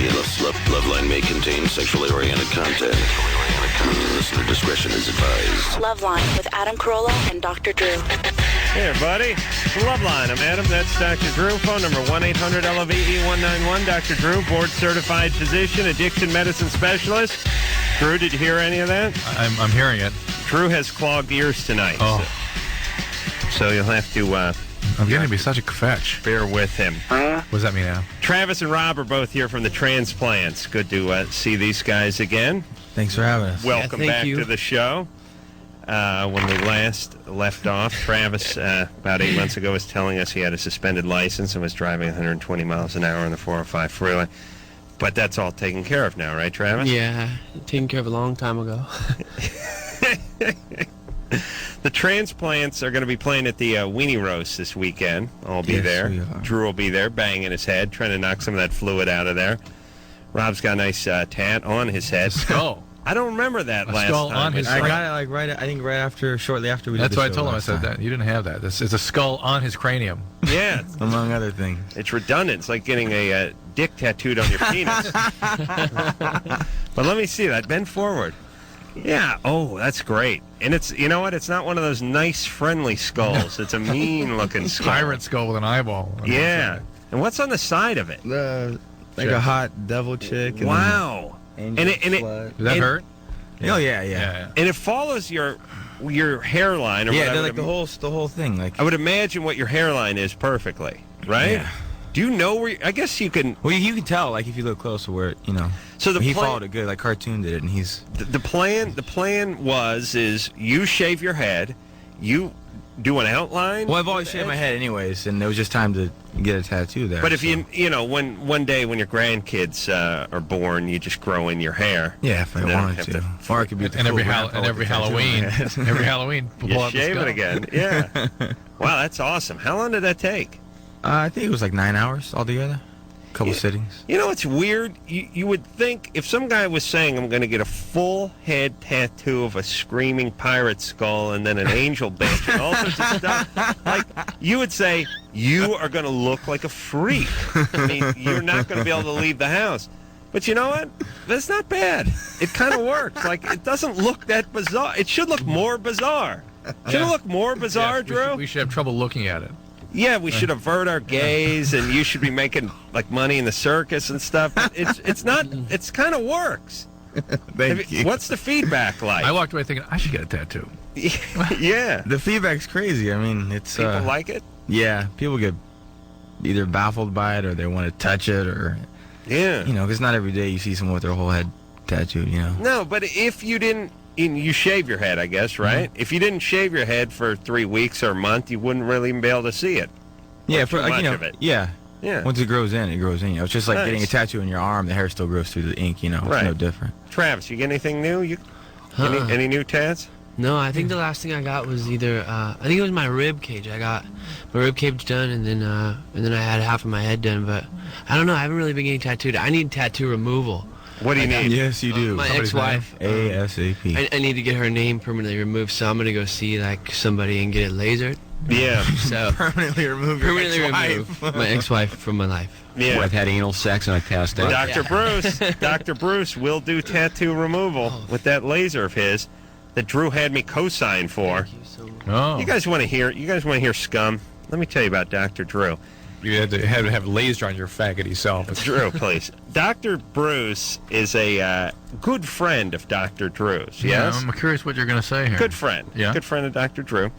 Loveline may contain sexually oriented content. Listener discretion is advised. Loveline with Adam Carolla and Dr. Drew. Hey, everybody. It's Loveline. I'm Adam. That's Dr. Drew. Phone number 1-800-LOVE-191. Dr. Drew, board-certified physician, addiction medicine specialist. Drew, did you hear any of that? I'm hearing it. Drew has clogged ears tonight. Oh. So you'll have to... I'm getting to be such a fetch. Bear with him. What does that mean now? Travis and Rob are both here from the Transplants. Good to see these guys again. Thanks for having us. Welcome back to the show. When we last left off, Travis, about 8 months ago, was telling us he had a suspended license and was driving 120 miles an hour on the 405 freeway. But that's all taken care of now, right, Travis? Yeah, taken care of a long time ago. The Transplants are going to be playing at the Weenie Roast this weekend. I'll be there. Drew will be there, banging his head, trying to knock some of that fluid out of there. Rob's got a nice tat on his head. Skull. I don't remember that last skull time. on his I got it shortly after we did That's the why I show told him. I last said time. that. You didn't have that. It's a skull on his cranium. Yeah. Among other things. It's redundant. It's like getting a dick tattooed on your penis. But let me see that. Bend forward. Yeah. Oh, that's great. And it's, you know what? It's not one of those nice, friendly skulls. It's a mean-looking skull. Pirate skull with an eyeball. Yeah. And what's on the side of it? Like a hot devil chick. And Wow. Angel And it slut. Does that hurt? Oh yeah. and it follows your hairline. Or Yeah, what they're like the whole thing. Like I would imagine what your hairline is perfectly, right? Yeah. Do you know where? I guess you can. Well, you can tell, like, if you look closer, where So he followed it good, like Cartoon did it, and he's The plan is you shave your head, you do an outline. Well, I've always shaved my head anyways, and it was just time to get a tattoo there. But if so. when one day when your grandkids are born, you just grow in your hair. Yeah, if I And then wanted have to. Or I could be And every Halloween, pull You out the shave skull. it again. Yeah. Wow, that's awesome. How long did that take? I think it was like 9 hours altogether. A couple sittings. You know, it's weird. You would think if some guy was saying, I'm going to get a full head tattoo of a screaming pirate skull and then an angel bitch and all sorts of stuff, like, you would say, you are going to look like a freak. I mean, you're not going to be able to leave the house. But you know what? That's not bad. It kind of works. Like, it doesn't look that bizarre. It should look more bizarre. Should it look more bizarre, Yes, Drew? we should have trouble looking at it. Yeah, we should avert our gaze, and you should be making like money in the circus and stuff. But it's not. It's kind of works. Thank you. What's the feedback like? I walked away thinking I should get a tattoo. Yeah, The feedback's crazy. I mean, it's people like it. yeah, people get either baffled by it or they want to touch it, or Yeah, because not every day you see someone with their whole head tattooed. No, but if you didn't, you shave your head, I guess, right? Mm-hmm. If you didn't shave your head for 3 weeks or a month, you wouldn't really even be able to see it. Yeah, Or for too like much of it. Yeah. Yeah. Once it grows in, it grows in. It's just like getting a Nice. tattoo in your arm. The hair still grows through the ink. It's Right. no different. Travis, you get anything new? Any new tats? No, I think the last thing I got was either I think it was my rib cage. I got my rib cage done, and then I had half of my head done. But I don't know. I haven't really been getting tattooed. I need tattoo removal. What do you need? Yes, you do. My Somebody's ex-wife. ASAP. I need to get her name permanently removed, so I'm gonna go see like somebody and get it lasered. Yeah, So Permanently remove your permanently ex-wife. remove my ex-wife from my life. yeah. I've had anal sex and I passed out. Dr. Bruce will do tattoo removal with that laser of his that Drew had me co-sign for. Thank you so much. Oh, You guys want to hear scum? Let me tell you about Dr. Drew. you had to have laser on your faggoty self. Drew, please. Dr. Bruce is a good friend of Dr. Drew's, yes? Yeah, I'm curious what you're going to say here. Good friend. Yeah. Good friend of Dr. Drew.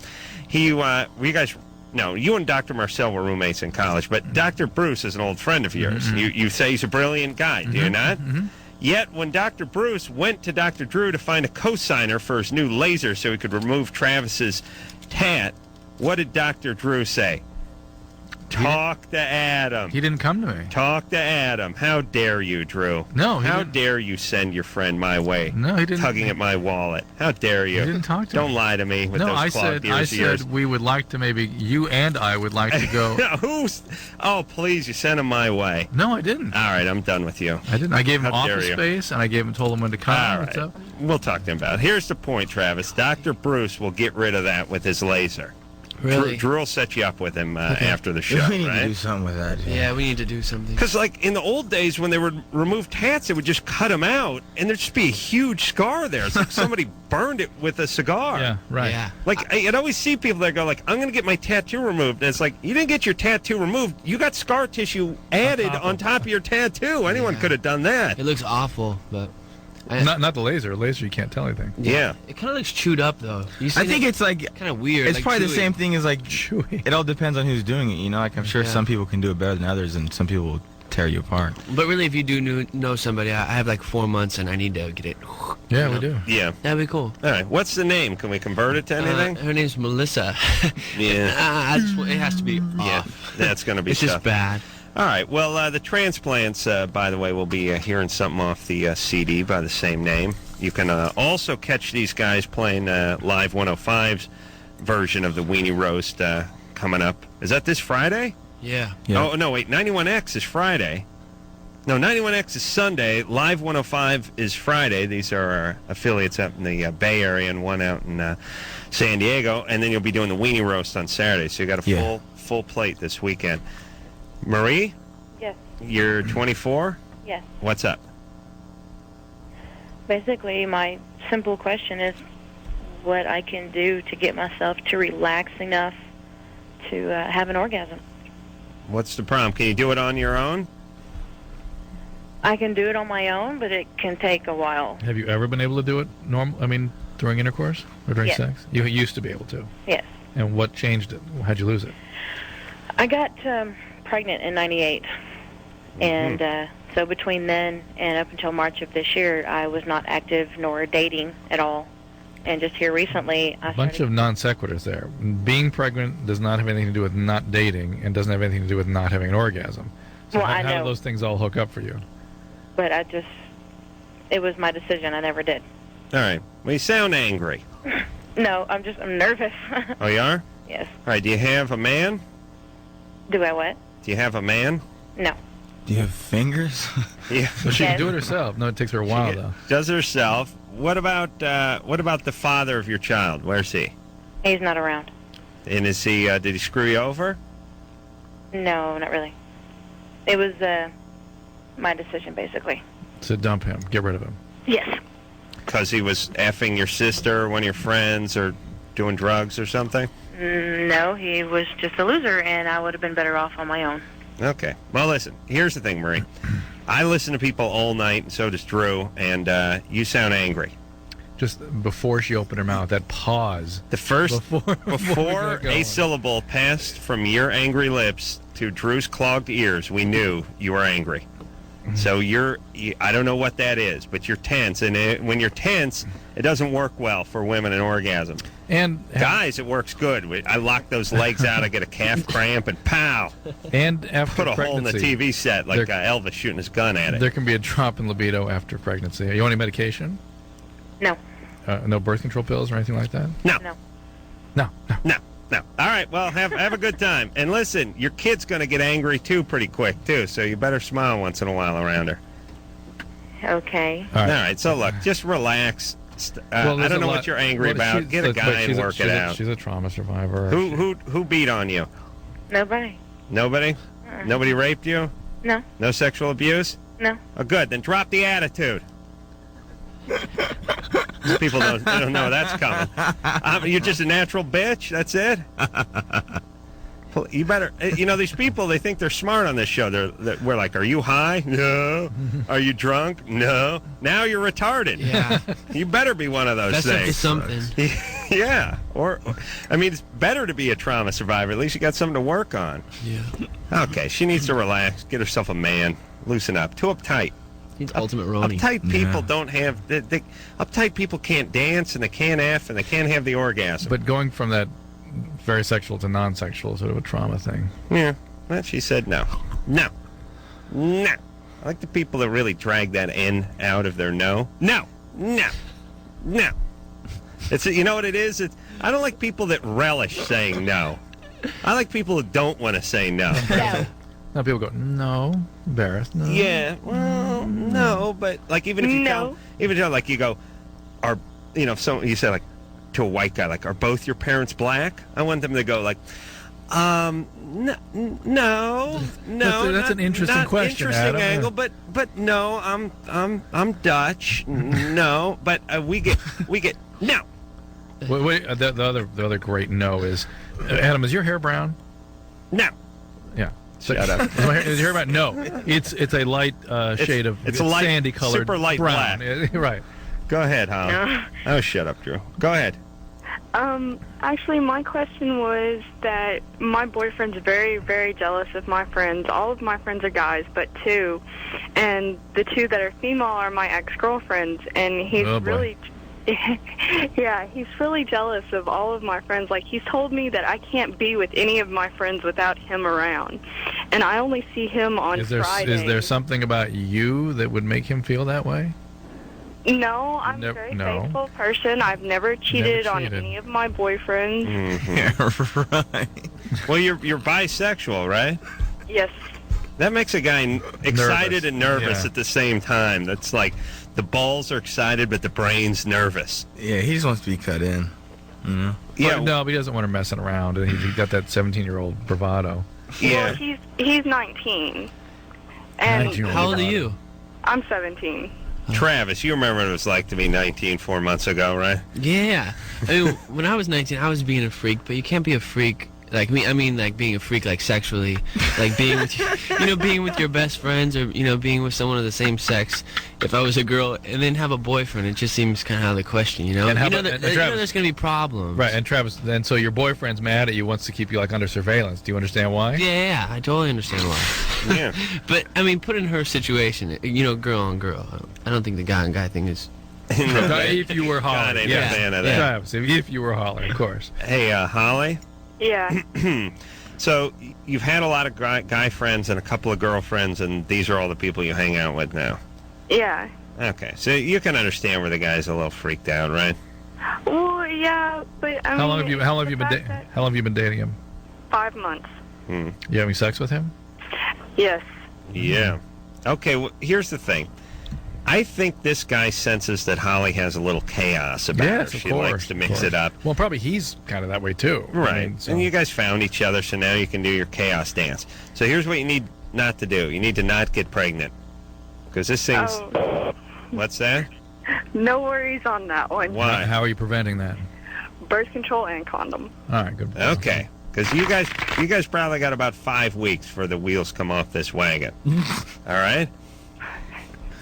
You and Dr. Marcel were roommates in college, but Dr. Bruce is an old friend of yours. Mm-hmm. You say he's a brilliant guy, do you not? Mm-hmm. Yet, when Dr. Bruce went to Dr. Drew to find a cosigner for his new laser so he could remove Travis's tat, what did Dr. Drew say? Talk to Adam. He didn't come to me. Talk to Adam. How dare you, Drew? No, he How didn't. dare you send your friend my way? No, he didn't. Tugging at my wallet. How dare you? He didn't talk to Don't me. lie to me with No, those I clogged said ears of yours. we would like to you and I would like to go. Who's? Oh, please, you sent him my way. No, I didn't. All right, I'm done with you. I didn't. I gave him How dare office you. space, and I told him when to come. All and right. stuff. We'll talk to him about it. Here's the point, Travis. Dr. Bruce will get rid of that with his laser. Really? Drew will set you up with him after the show, We need to right? do something with that. Yeah, we need to do something. Because, like, in the old days, when they would remove tats, they would just cut them out, and there'd just be a huge scar there. It's like somebody burned it with a cigar. Yeah, right. Yeah. Like, I'd always see people that go, like, I'm going to get my tattoo removed. And it's like, you didn't get your tattoo removed. You got scar tissue added on top of your tattoo. Anyone could have done that. It looks awful, but Not the laser. Laser, you can't tell anything. Yeah. it kind of looks chewed up though. I think it's like kind of weird. it's like probably the chewy. same thing as like Chewy. it all depends on who's doing it. You know, like I'm sure Yeah. some people can do it better than others, and some people will tear you apart. But really, if you do know somebody, I have like 4 months and I need to get it. Yeah, you we know? do. Yeah. That'd be cool. All right. What's the name? Can we convert it to anything? Her name's Melissa. Yeah. It has to be Yeah. off. That's going to be It's tough. just bad. All right. Well, the Transplants, by the way, will be hearing something off the CD by the same name. You can also catch these guys playing Live 105's version of the Weenie Roast coming up. Is that this Friday? Yeah. Yeah. Oh, no, wait. 91X is Friday. No, 91X is Sunday. Live 105 is Friday. These are our affiliates up in the Bay Area and one out in San Diego. And then you'll be doing the Weenie Roast on Saturday. So you got a full plate this weekend. Marie? Yes. You're 24? Yes. What's up? Basically, my simple question is what I can do to get myself to relax enough to have an orgasm. What's the problem? Can you do it on your own? I can do it on my own, but it can take a while. Have you ever been able to do it during intercourse or during Yes. sex? You used to be able to. Yes. And what changed it? How'd you lose it? I got pregnant in 98. And so between then and up until March of this year, I was not active nor dating at all. And just here recently, I A bunch of non sequiturs there. Being pregnant does not have anything to do with not dating and doesn't have anything to do with not having an orgasm. So Well, how I do know. those things all hook up for you? But it was my decision. I never did. All right. Well, you sound angry. No, I'm nervous. Oh, you are? Yes. All right. Do you have a man? Do I what? Do you have a man? No. Do you have fingers? Yeah. So she Yes. can do it herself. No, it takes her a while, though. Does herself. What about the father of your child? Where's he? He's not around. And is he? Did he screw you over? No, not really. It was my decision, basically. So dump him. Get rid of him. Yes. Because he was effing your sister or one of your friends or doing drugs or something? No, he was just a loser, and I would have been better off on my own. Okay. Well, listen. Here's the thing, Marie. I listen to people all night, and so does Drew, and you sound angry. Just before she opened her mouth, that pause. The first, Before we before got going. a syllable passed from your angry lips to Drew's clogged ears, we knew you were angry. So I don't know what that is, but you're tense, and when you're tense, it doesn't work well for women in orgasm. And Guys, it works good. I lock those legs out, I get a calf cramp, and pow, and after put a hole in the pregnancy, TV set like there- Elvis shooting his gun at it. there can be a drop in libido after pregnancy. Are you on any medication? No. No birth control pills or anything like that? No. No. No. No. All right, well, have a good time. And listen, your kid's going to get angry, too, pretty quick, too, so you better smile once in a while around her. Okay. All All right. right, so look, just relax. I there's don't a know lot- what you're angry well, about. she's- Get a but guy and she's work it out. She's a trauma survivor. Who beat on you? Nobody. Nobody? Nobody raped you? No. No sexual abuse? No. Oh, good. Then drop the attitude. These people they don't know that's coming. You're just a natural bitch. That's it. Well, you better. These people. They think they're smart on this show. We're like, are you high? No. Are you drunk? No. Now you're retarded. Yeah. You better be one of those That's up to things. something. Yeah. It's better to be a trauma survivor. At least you got something to work on. Yeah. Okay. She needs to relax. Get herself a man. Loosen up. Too uptight. He's ultimate Ronnie. Uptight people don't have. Uptight people can't dance and they can't F and they can't have the orgasm. But going from that very sexual to non-sexual, sort of a trauma thing. Yeah. Well, she said no. No. No. I like the people that really drag that N out of their no. No. No. No. You know what it is? I don't like people that relish saying no. I like people who don't want to say no. No. Now people go, no, embarrassed, no. Yeah, well, no, but like even if you No. like you go, you say like, to a white guy, like, are both your parents black? I want them to go like, no, That's an interesting not question, interesting Adam. angle, but no, I'm Dutch. No, but we get no. Wait, the other great no is, Adam, is your hair brown? No. Yeah. Shut up. Is your hair brown? No. It's a light shade of it's a light, sandy colored super light brown. black. Right. Go ahead, Holly. Oh, shut up, Drew. Go ahead. Actually, my question was that my boyfriend's very, very jealous of my friends. All of my friends are guys, but two. And the two that are female are my ex-girlfriends. And he's really... Yeah, he's really jealous of all of my friends. Like, he's told me that I can't be with any of my friends without him around. And I only see him on Fridays. Is there something about you that would make him feel that way? No, I'm a very faithful person. I've never cheated on any of my boyfriends. Mm-hmm. Right. Well, you're bisexual, right? Yes. That makes a guy excited and nervous at the same time. That's like the balls are excited, but the brain's nervous. Yeah, he just wants to be cut in. Yeah. No, but he doesn't want her messing around, and he's got that 17-year-old bravado. Yeah. Well, he's 19. And how old are you? I'm 17. Travis, you remember what it was like to be 19 4 months ago, right? Yeah. I mean, when I was 19, I was being a freak, but you can't be a freak like me. I mean, like being a freak, like sexually, like being with, being with your best friends, or being with someone of the same sex. If I was a girl and then have a boyfriend, it just seems kind of out of the question, And there's gonna be problems, right? And Travis, then so your boyfriend's mad at you, wants to keep you like under surveillance. Do you understand why? Yeah, I totally understand why. Yeah. But I mean, put in her situation, girl on girl. I don't think the guy on guy thing is. If you were Holly, God, yeah. Fan of that. Travis, if you were Holly, of course. Hey, Holly. Yeah. So you've had a lot of guy friends and a couple of girlfriends, and these are all the people you hang out with now. Yeah. Okay, so you can understand where the guy's a little freaked out, right? Well, yeah, but how long have you been dating him? 5 months. You having sex with him? Yes. Yeah. Okay. Well, here's the thing. I think this guy senses that Holly has a little chaos about her. She likes to mix it up. Well, probably he's kind of that way too. Right. I mean, so. And you guys found each other, so now you can do your chaos dance. So here's what you need not to do. You need to not get pregnant. Because this thing's... Oh. What's that? No worries on that one. Why? How are you preventing that? Birth control and condom. All right, good. Okay. Because you guys probably got about 5 weeks before the wheels come off this wagon. All right?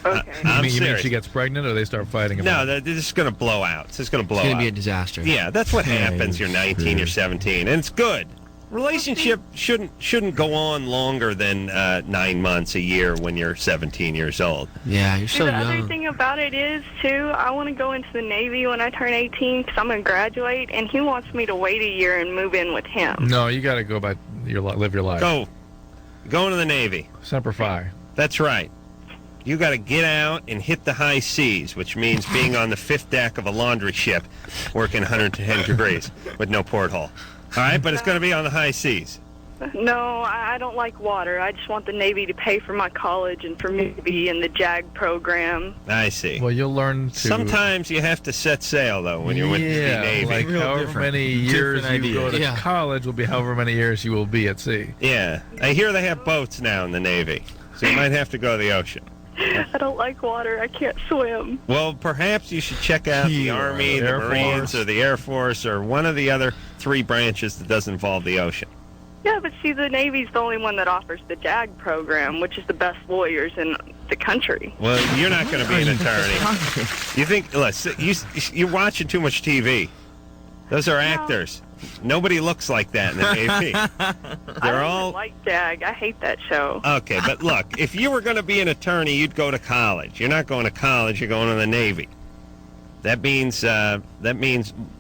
Okay. You mean she gets pregnant, or they start fighting about it? No, this is going to blow out. It's just going to blow out. It's going to be a disaster. Yeah, that's what happens. You're 19, you're 17, and it's good. Relationship shouldn't go on longer than 9 months, a year when you're 17 years old. Yeah, you're so the young. other thing about it is, too, I want to go into the Navy when I turn 18 because I'm going to graduate, and he wants me to wait a year and move in with him. No, you got to go live your life. Go into the Navy. Semper Fi. That's right. You got to get out and hit the high seas, which means being on the 5th deck of a laundry ship, working 110 degrees with no porthole. All right, but it's going to be on the high seas. No, I don't like water. I just want the Navy to pay for my college and for me to be in the JAG program. I see. Well, you'll learn to... Sometimes you have to set sail, though, when you're with the Navy. Like however many years you go to college will be however many years you will be at sea. Yeah. I hear they have boats now in the Navy, so you might have to go to the ocean. I don't like water. I can't swim. Well, perhaps you should check out the Army, the Marines, or the Air Force, or one of the other 3 branches that does involve the ocean. Yeah, but see, the Navy's the only one that offers the JAG program, which is the best lawyers in the country. Well, you're not going to be an attorney. You think, listen, you're watching too much TV. Those are actors. Nobody looks like that in the Navy. I don't even like JAG. I hate that show. Okay, but look, if you were going to be an attorney, you'd go to college. You're not going to college. You're going to the Navy. That means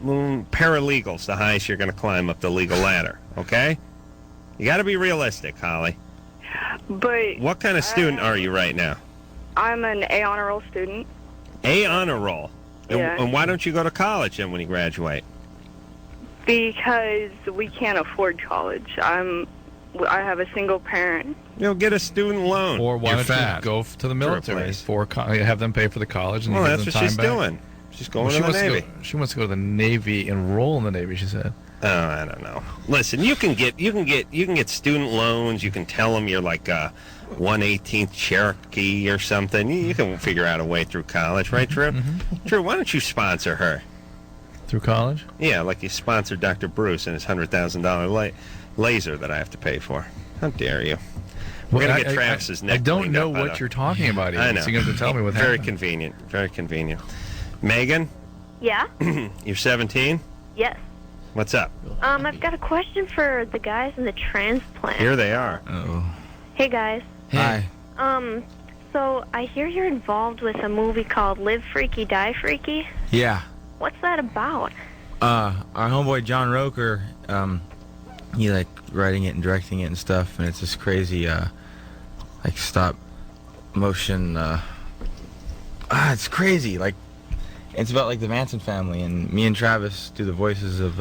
paralegals, the highest you're going to climb up the legal ladder. Okay? You got to be realistic, Holly. But what kind of student are you right now? I'm an A honor roll student. A honor roll. Yeah. And why don't you go to college then when you graduate? Because we can't afford college. I have a single parent. Get a student loan. Or why don't you go to the military? Have them pay for the college. And well, that's what she's doing. She's going Well, to the Navy. She wants to go to the Navy, enroll in the Navy. She said. Oh, I don't know. Listen, you can get student loans. You can tell them you're like a 1/18th Cherokee or something. You can figure out a way through college, right, Drew? Drew, why don't you sponsor her? Through college? Yeah, like you sponsored Dr. Bruce and his $100,000 laser that I have to pay for. How dare you? We're going to get Travis's neck. I don't cleaned know up by what you're talking about. I know. So you have to tell me what Very happened. convenient. Very convenient. Megan, Yeah? you're 17? Yes. What's up? I've got a question for the guys in the Transplants. Here they are. Oh. Hey, guys. Hi. So I hear you're involved with a movie called Live Freaky, Die Freaky. Yeah. What's that about? Our homeboy John Roker, he like writing it and directing it and stuff, and it's this crazy, like stop motion. It's crazy. Like, it's about like the Manson family, and me and Travis do the voices of.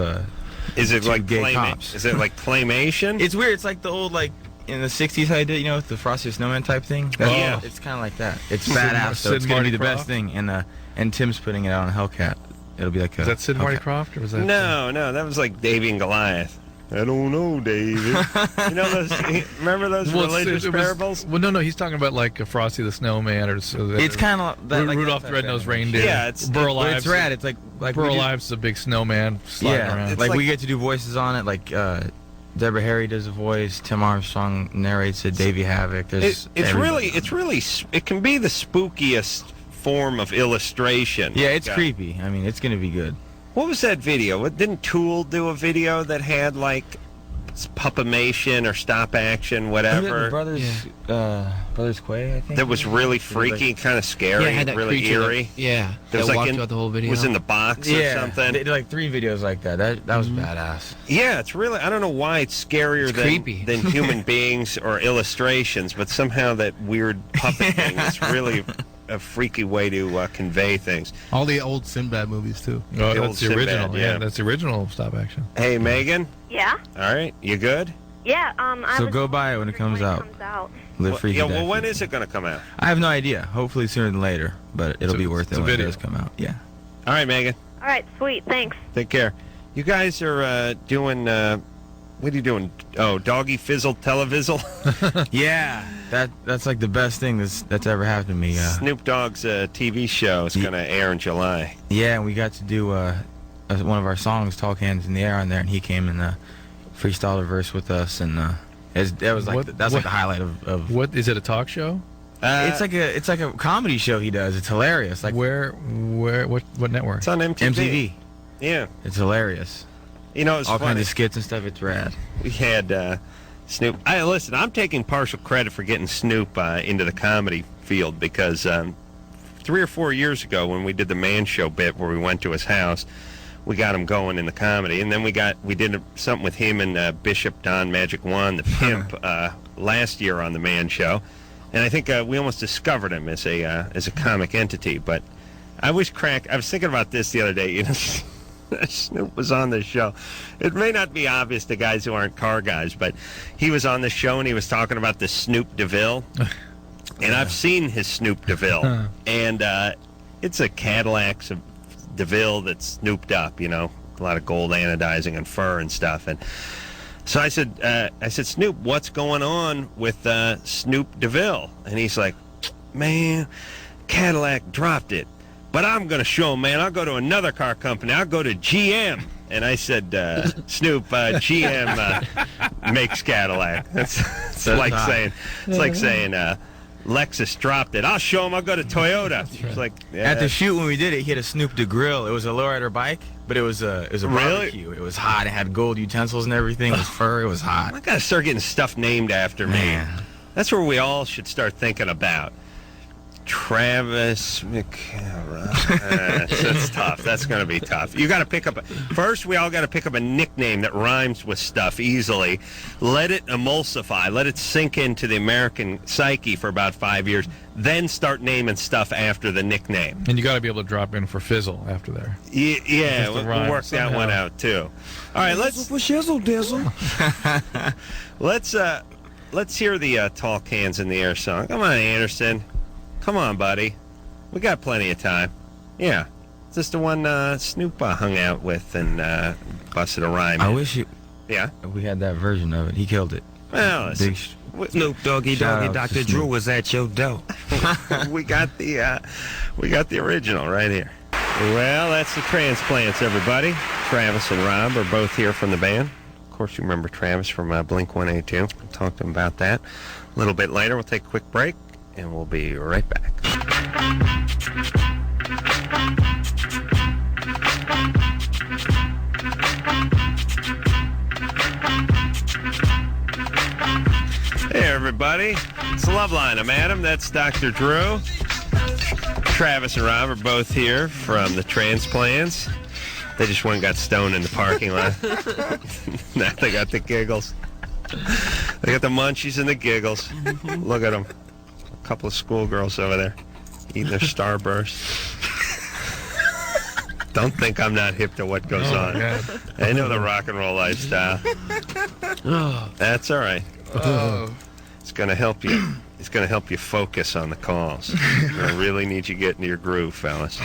Is it two like gay cops? Is it like claymation? It's weird. It's like the old like in the '60s how I did, with the Frosty the Snowman type thing. Yeah. It's kind of like that. It's badass. So it's gonna be the best thing, and Tim's putting it out on Hellcat. It'll be like a. Is that Sid Marty Krofft, or was that? No, that was like Davy and Goliath. I don't know, David. Remember those religious parables? Well, no, he's talking about like Frosty the Snowman, or it's kind of that, like Rudolph the Red-Nosed Reindeer. Yeah, it's Burl but Ives. it's rad. It's like Burl Ives is a big snowman sliding around. Like we get to do voices on it. Like Deborah Harry does a voice. Tim Armstrong narrates it. Davey Havoc. There's it can be the spookiest form of illustration. Yeah, it's creepy. I mean, it's gonna be good. What was that video? Didn't Tool do a video that had like puppimation or stop action, whatever? Brothers Quay, I think. That was really freaky, kind of scary, had that really creature eerie. that was like walked throughout the whole video. Was in the box or something. They did like 3 videos like that. That was badass. Yeah, it's really. I don't know why it's scarier than human beings or illustrations, but somehow that weird puppet thing is really a freaky way to convey things. All the old Sinbad movies too. Oh, The old that's the original. Sinbad, Yeah, that's the original stop action. Hey, Megan. Yeah? All right, you good? Yeah, So go buy it when it comes out. Live Freaky. Yeah, well, when is it going to come out? I have no idea. Hopefully sooner than later, but it'll be worth it when it does come out. Yeah. All right, Megan. All right, sweet. Thanks. Take care. You guys are doing. What are you doing? Oh, doggy fizzle televizzle. Yeah, that's like the best thing that's ever happened to me. Snoop Dogg's TV show is going to air in July. Yeah, and we got to do one of our songs, "Talk Hands in the Air," on there, and he came and freestyled a verse with us, and that was like that's like the highlight of. What is it? A talk show? It's like a comedy show he does. It's hilarious. Like what network? It's on MTV. MTV. Yeah, it's hilarious. It's all funny. kinds of skits and stuff. It's rad. We had Snoop. Listen, I'm taking partial credit for getting Snoop into the comedy field because 3 or 4 years ago when we did the Man Show bit where we went to his house, we got him going in the comedy, and then we did something with him and Bishop Don Magic Juan, the pimp, last year on the Man Show, and I think we almost discovered him as a comic entity. But I was thinking about this the other day. Snoop was on the show. It may not be obvious to guys who aren't car guys, but he was on the show and he was talking about the Snoop DeVille. And I've seen his Snoop DeVille. And it's a Cadillac DeVille that's snooped up, a lot of gold anodizing and fur and stuff. And so I said, Snoop, what's going on with Snoop DeVille? And he's like, man, Cadillac dropped it. But I'm going to show him, man. I'll go to another car company. I'll go to GM. And I said, Snoop, GM makes Cadillac. It's like saying Lexus dropped it. I'll show him. I'll go to Toyota. It's like At the shoot when we did it, he had a Snoop de grill. It was a lowrider bike, but it was a barbecue. It was hot. It had gold utensils and everything. It was fur. It was hot. I got to start getting stuff named after me. That's where we all should start thinking about. Travis McCarra. That's tough. That's going to be tough. You got to pick up. First, we all got to pick up a nickname that rhymes with stuff easily. Let it emulsify. Let it sink into the American psyche for about 5 years. Then start naming stuff after the nickname. And you got to be able to drop in for fizzle after there. Yeah, we'll work that one out too. All right, let's for shizzle dizzle. Let's hear the Talk Hands in the Air song. Come on, Anderson. Come on, buddy. We got plenty of time. Yeah. Is this the one Snoop hung out with and busted a rhyme? I in? wish we had that version of it. He killed it. Well, listen, Snoop Doggy Shout Doggy, out to Dr. Drew Snoop. was at your door. we got the original right here. Well, that's the Transplants, everybody. Travis and Rob are both here from the band. Of course, you remember Travis from Blink 182. We'll talk to him about that a little bit later. We'll take a quick break, and we'll be right back. Hey, everybody. It's Loveline. I'm Adam. That's Dr. Drew. Travis and Rob are both here from the Transplants. They just went and got stoned in the parking lot. Now they got the giggles. They got the munchies and the giggles. Look at them. A couple of schoolgirls over there eating their Starburst. Don't think I'm not hip to what goes on. God. I know the rock and roll lifestyle. That's all right. It's going to help you. It's going to help you focus on the calls. I really need you to get into your groove, fellas.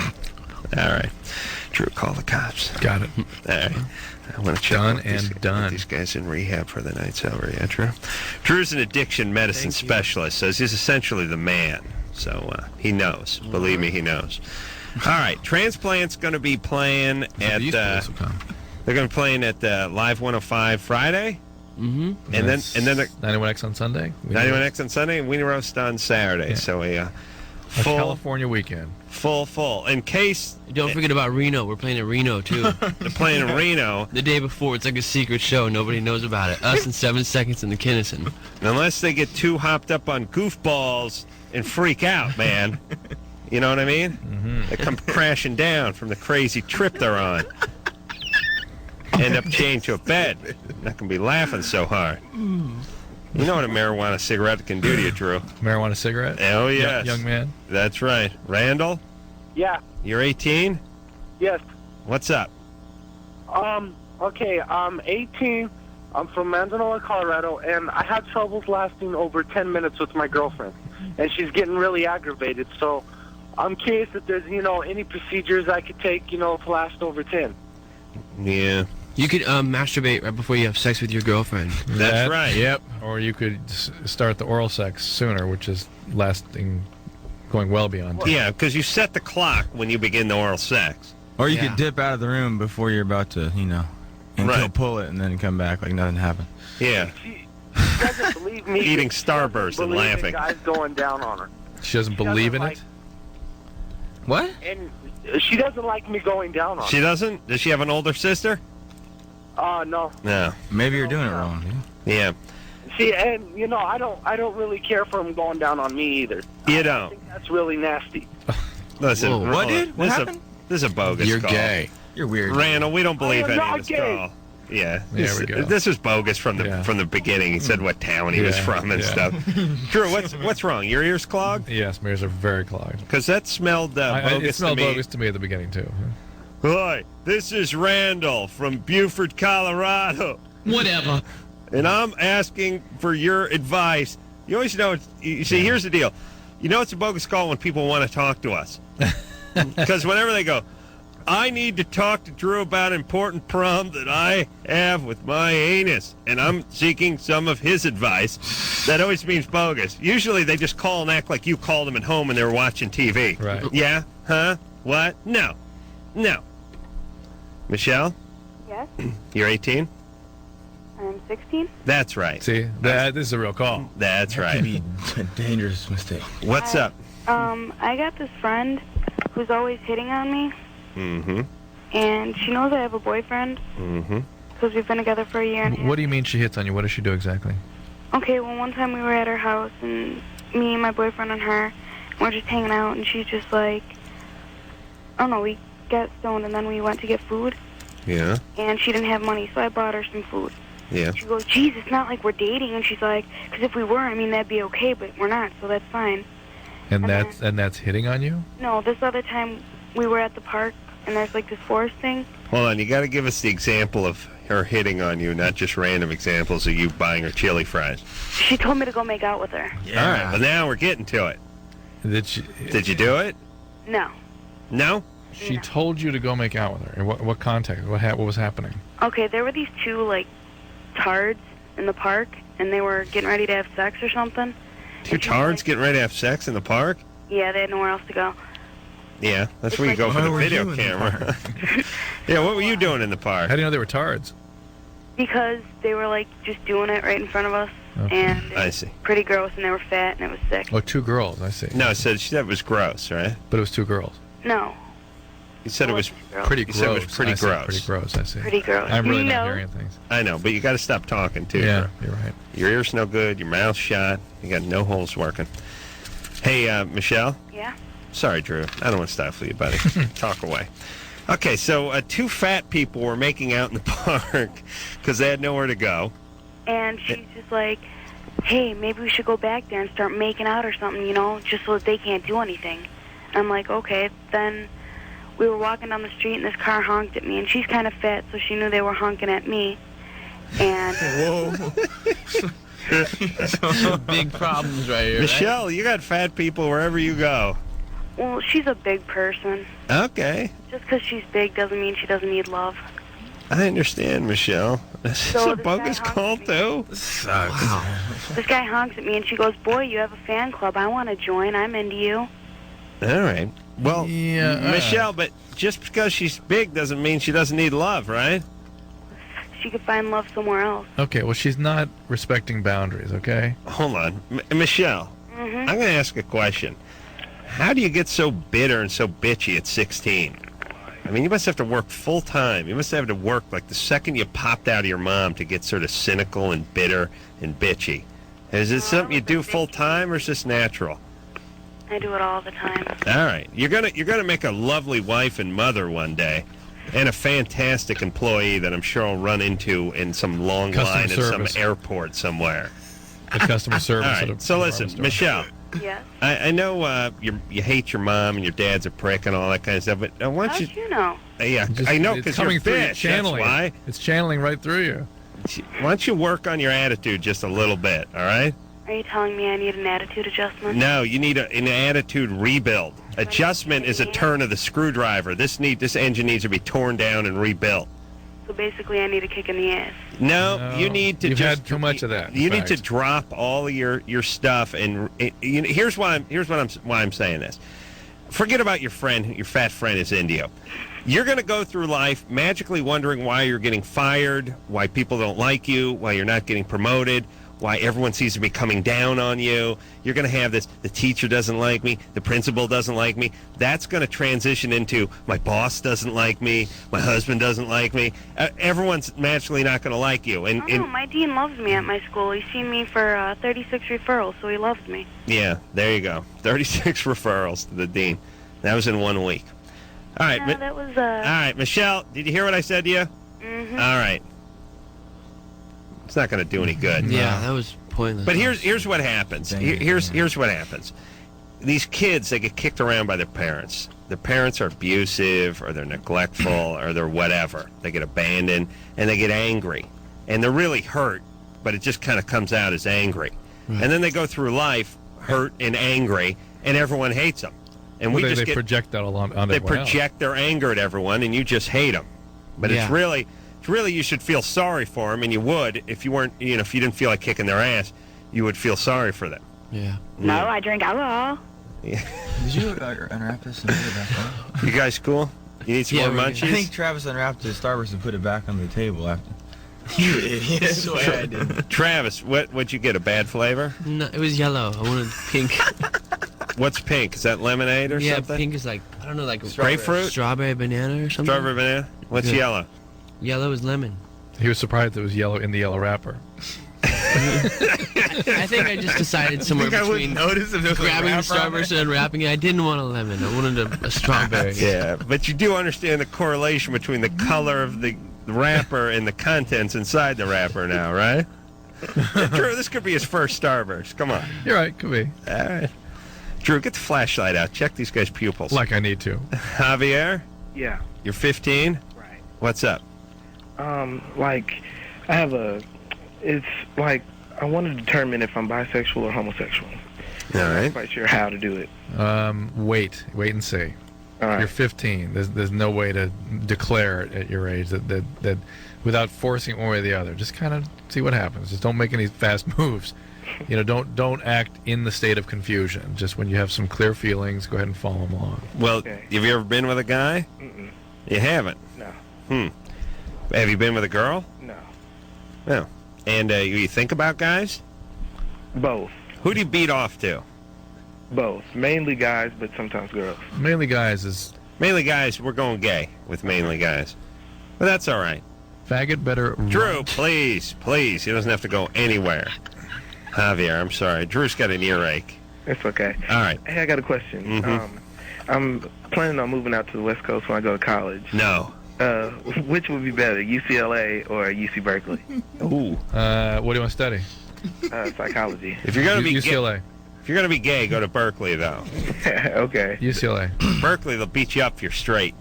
All right. Drew, call the cops. Got it. All right. I want to check Done with and done. these guys in rehab for the night's over. Yeah, Drew? Drew's an addiction medicine specialist, so he's essentially the man. So he knows. Believe me, he knows. All right. Transplant's going to be playing at... they're going to be playing at Live 105 Friday. Mm-hmm. And then 91X on Sunday. 91X on Sunday and Weenie Roast on Saturday. Yeah. So A full California weekend. Full. In case Don't forget about Reno. We're playing in Reno, too. they're playing in Reno, The day before, it's like a secret show. Nobody knows about it. Us and 7 Seconds in the Kinnison. unless they get too hopped up on goofballs and freak out, man. You know what I mean? Mm-hmm. They come crashing down from the crazy trip they're on. End up chained to a bed. Not going to be laughing so hard. You know what a marijuana cigarette can do to you, Drew? Marijuana cigarette? Oh, yes. Young man? That's right. Randall, Yeah. you're 18? Yes. What's up? Okay, I'm 18. I'm from Manzanola, Colorado, and I had troubles lasting over 10 minutes with my girlfriend, and she's getting really aggravated. So I'm curious if there's, any procedures I could take, to last over 10. Yeah. You could masturbate right before you have sex with your girlfriend. That's right. Yep. Or you could start the oral sex sooner, which is going well beyond 10. Yeah, because you set the clock when you begin the oral sex. Or you could dip out of the room before you're about to, and Right. she'll pull it and then come back like nothing happened. Yeah. She doesn't believe me. Eating Starburst and Believe in laughing. guys going down on her. She doesn't believe in it? What? And she doesn't like me going down on She her. doesn't? Does she have an older sister? No. No. Maybe you're doing it wrong, dude. Yeah. See, and I don't really care for him going down on me either. You I don't. think that's really nasty. Listen. Whoa. What, hold on. dude? What This happened? This is a bogus You're call. gay. You're weird. Randall, we don't believe I am any not of this gay. call. Yeah. There we go. This was bogus from the beginning. He said what town he was Yeah, from and yeah. stuff. Drew, what's wrong? Your ears clogged? Yes, my ears are very clogged. Because that smelled bogus It smelled to me. bogus to me at the beginning, too. Hi, this is Randall from Beaufort, Colorado. Whatever. And I'm asking for your advice. You always know, you see, here's the deal. You know it's a bogus call when people want to talk to us. Because whenever they go, I need to talk to Drew about an important problem that I have with my anus, and I'm seeking some of his advice, that always means bogus. Usually they just call and act like you called them at home and they were watching TV. Right. Yeah? Huh? What? No. Michelle, Yes, you're 18? I'm 16. That's right. See, this is a real call. That's That right. could be a dangerous mistake. What's up? I got this friend who's always hitting on me, Mm-hmm. and she knows I have a boyfriend Mm-hmm. because we've been together for a year and a half. What do you mean she hits on you? What does she do exactly? Okay, well, one time we were at her house, and me, my boyfriend, and her, and we're just hanging out, and she's just like, I don't know, we got stoned, and then we went to get food, Yeah. and she didn't have money, so I bought her some food. Yeah. She goes, geez, it's not like we're dating, and she's like, because if we were, I mean, that'd be okay, but we're not, so that's fine. And And that's hitting on you? No, this other time we were at the park, and there's like this forest thing. Hold on. You got to give us the example of her hitting on you, not just random examples of you buying her chili fries. She told me to go make out with her. All right. Well, now we're getting to it. Did she? Did you do it? No. No? She told you to go make out with her. In what context? What was happening? Okay, there were these two, like, tards in the park, and they were getting ready to have sex or something. Two tards getting ready to have sex in the park? Yeah, they had nowhere else to go. Yeah, that's where you go for the video camera. Yeah, what were you doing in the park? How do you know they were tards? Because they were, like, just doing it right in front of us. And it I was see. pretty gross, and they were fat, and it was sick. Oh, 2 girls. I see. No, so she said it was gross, right? But it was 2 girls. No. You said it was Pretty you said it was gross. pretty I see, gross. Pretty gross. I see. Pretty gross. I'm really You not know. hearing things. I know, but you got to stop talking too. Yeah, Drew. you're right. Your ear's no good. Your mouth's shut. You got no holes working. Hey, Michelle. Yeah? Sorry, Drew. I don't want to stifle you, buddy. Talk away. Okay, so 2 fat people were making out in the park because they had nowhere to go. And she's just like, hey, maybe we should go back there and start making out or something, you know, just so that they can't do anything. And I'm like, okay. Then we were walking down the street, and this car honked at me, and she's kind of fat, so she knew they were honking at me. And... Whoa. Big problems right here. Michelle, you got fat people wherever you go. Well, she's a big person. Okay. Just because she's big doesn't mean she doesn't need love. I understand, Michelle. This is So a this bogus guy call, too. Wow. This guy honks at me, and she goes, boy, you have a fan club. I want to join. I'm into you. All right. Well, Yeah, Michelle, but just because she's big doesn't mean she doesn't need love, right? She could find love somewhere else. Okay, well, she's not respecting boundaries, okay? Hold on. Michelle, Mm-hmm. I'm going to ask a question. How do you get so bitter and so bitchy at 16? I mean, you must have to work full time. You must have to work like the second you popped out of your mom to get sort of cynical and bitter and bitchy. Is it something you do full time, or is this natural? I do it all the time. All right, you're gonna make a lovely wife and mother one day, and a fantastic employee that I'm sure I'll run into in some long Customer line service. at some airport somewhere. The customer service. All at right, a so bar listen, store. Michelle. Yes? I know you hate your mom and your dad's a prick and all that kind of stuff, but I want How'd you know? yeah, Just- I know it's because you're coming through you, fish. channeling. That's why. It's channeling right through you. Why don't you work on your attitude just a little bit, all right? Are you telling me I need an attitude adjustment? No, you need an attitude rebuild. Adjustment is a turn of the screwdriver. This engine needs to be torn down and rebuilt. So basically I need a kick in the ass. No, you need to You've just had too much of that. in You need to fact. drop all of your stuff, and here's why I'm saying this. Forget about your friend, your fat friend is Indio. You're going to go through life magically wondering why you're getting fired, why people don't like you, why you're not getting promoted, why everyone seems to be coming down on you. You're going to have this, the teacher doesn't like me, the principal doesn't like me. That's going to transition into my boss doesn't like me, my husband doesn't like me. Everyone's magically not going to like you. And, Oh, no, my dean loves me at my school. He's seen me for 36 referrals, so he loves me. yeah, there you go. 36 referrals to the dean. That was in 1 week. All right. Yeah, that was, All right, Michelle, did you hear what I said to you? Mm-hmm. All right. It's not going to do any good. Yeah, that was pointless. But here's what happens. Here's what happens. These kids, they get kicked around by their parents. Their parents are abusive, or they're neglectful, or they're whatever. They get abandoned, and they get angry. And they're really hurt, but it just kind of comes out as angry. Right. And then they go through life hurt and angry, and everyone hates them. And Well, we just they project that on they everyone else. project their anger at everyone, and you just hate them. But Yeah. it's really you should feel sorry for them, and you would if you weren't, if you didn't feel like kicking their ass, you would feel sorry for them. Yeah. No, I drink alcohol. Did you unwrap this and put it back on? You guys cool? You need some Yeah, more we're munchies? I think Travis unwrapped his Starburst and put it back on the table after. You idiot. I swear I didn't. Travis, what'd you get? A bad flavor? No, it was yellow. I wanted pink. What's pink? Is that lemonade or Yeah, something? pink is like, I don't know, like Grapefruit? strawberry banana or something. Strawberry banana? What's Good. yellow? Yellow is lemon. He was surprised it was yellow in the yellow wrapper. I think I just decided somewhere I wouldn't between notice if there was a grabbing the wrapper on Starburst and unwrapping it. I didn't want a lemon. I wanted a strawberry. Yeah, but you do understand the correlation between the color of the wrapper and the contents inside the wrapper now, right? Drew, this could be his first Starburst. Come on. You're right, could be. All right. Drew, get the flashlight out. Check these guys' pupils. Like I need to. Javier, Yeah, you're 15? right. What's up? Like, I have it's like, I want to determine if I'm bisexual or homosexual. All I'm right. not quite sure how to do it. Wait and see. All right. You're 15. There's no way to declare it at your age that without forcing one way or the other. Just kind of see what happens. Just don't make any fast moves. Don't act in the state of confusion. Just when you have some clear feelings, go ahead and follow them along. Well, have you ever been with a guy? Mm-mm. You haven't? No. Have you been with a girl? No. No. And you think about guys? Both. Who do you beat off to? Both. Mainly guys, but sometimes girls. Mainly guys, we're going gay with mainly guys. But that's all right. Faggot better... Drew, please. He doesn't have to go anywhere. Javier, I'm sorry. Drew's got an earache. It's okay. All right. Hey, I got a question. Mm-hmm. I'm planning on moving out to the West Coast when I go to college. No. Which would be better, UCLA or UC Berkeley? Ooh. What do you want to study? Psychology. If you're going to be UCLA. If you're going to be gay, go to Berkeley, though. Okay. UCLA. Berkeley, they'll beat you up if you're straight.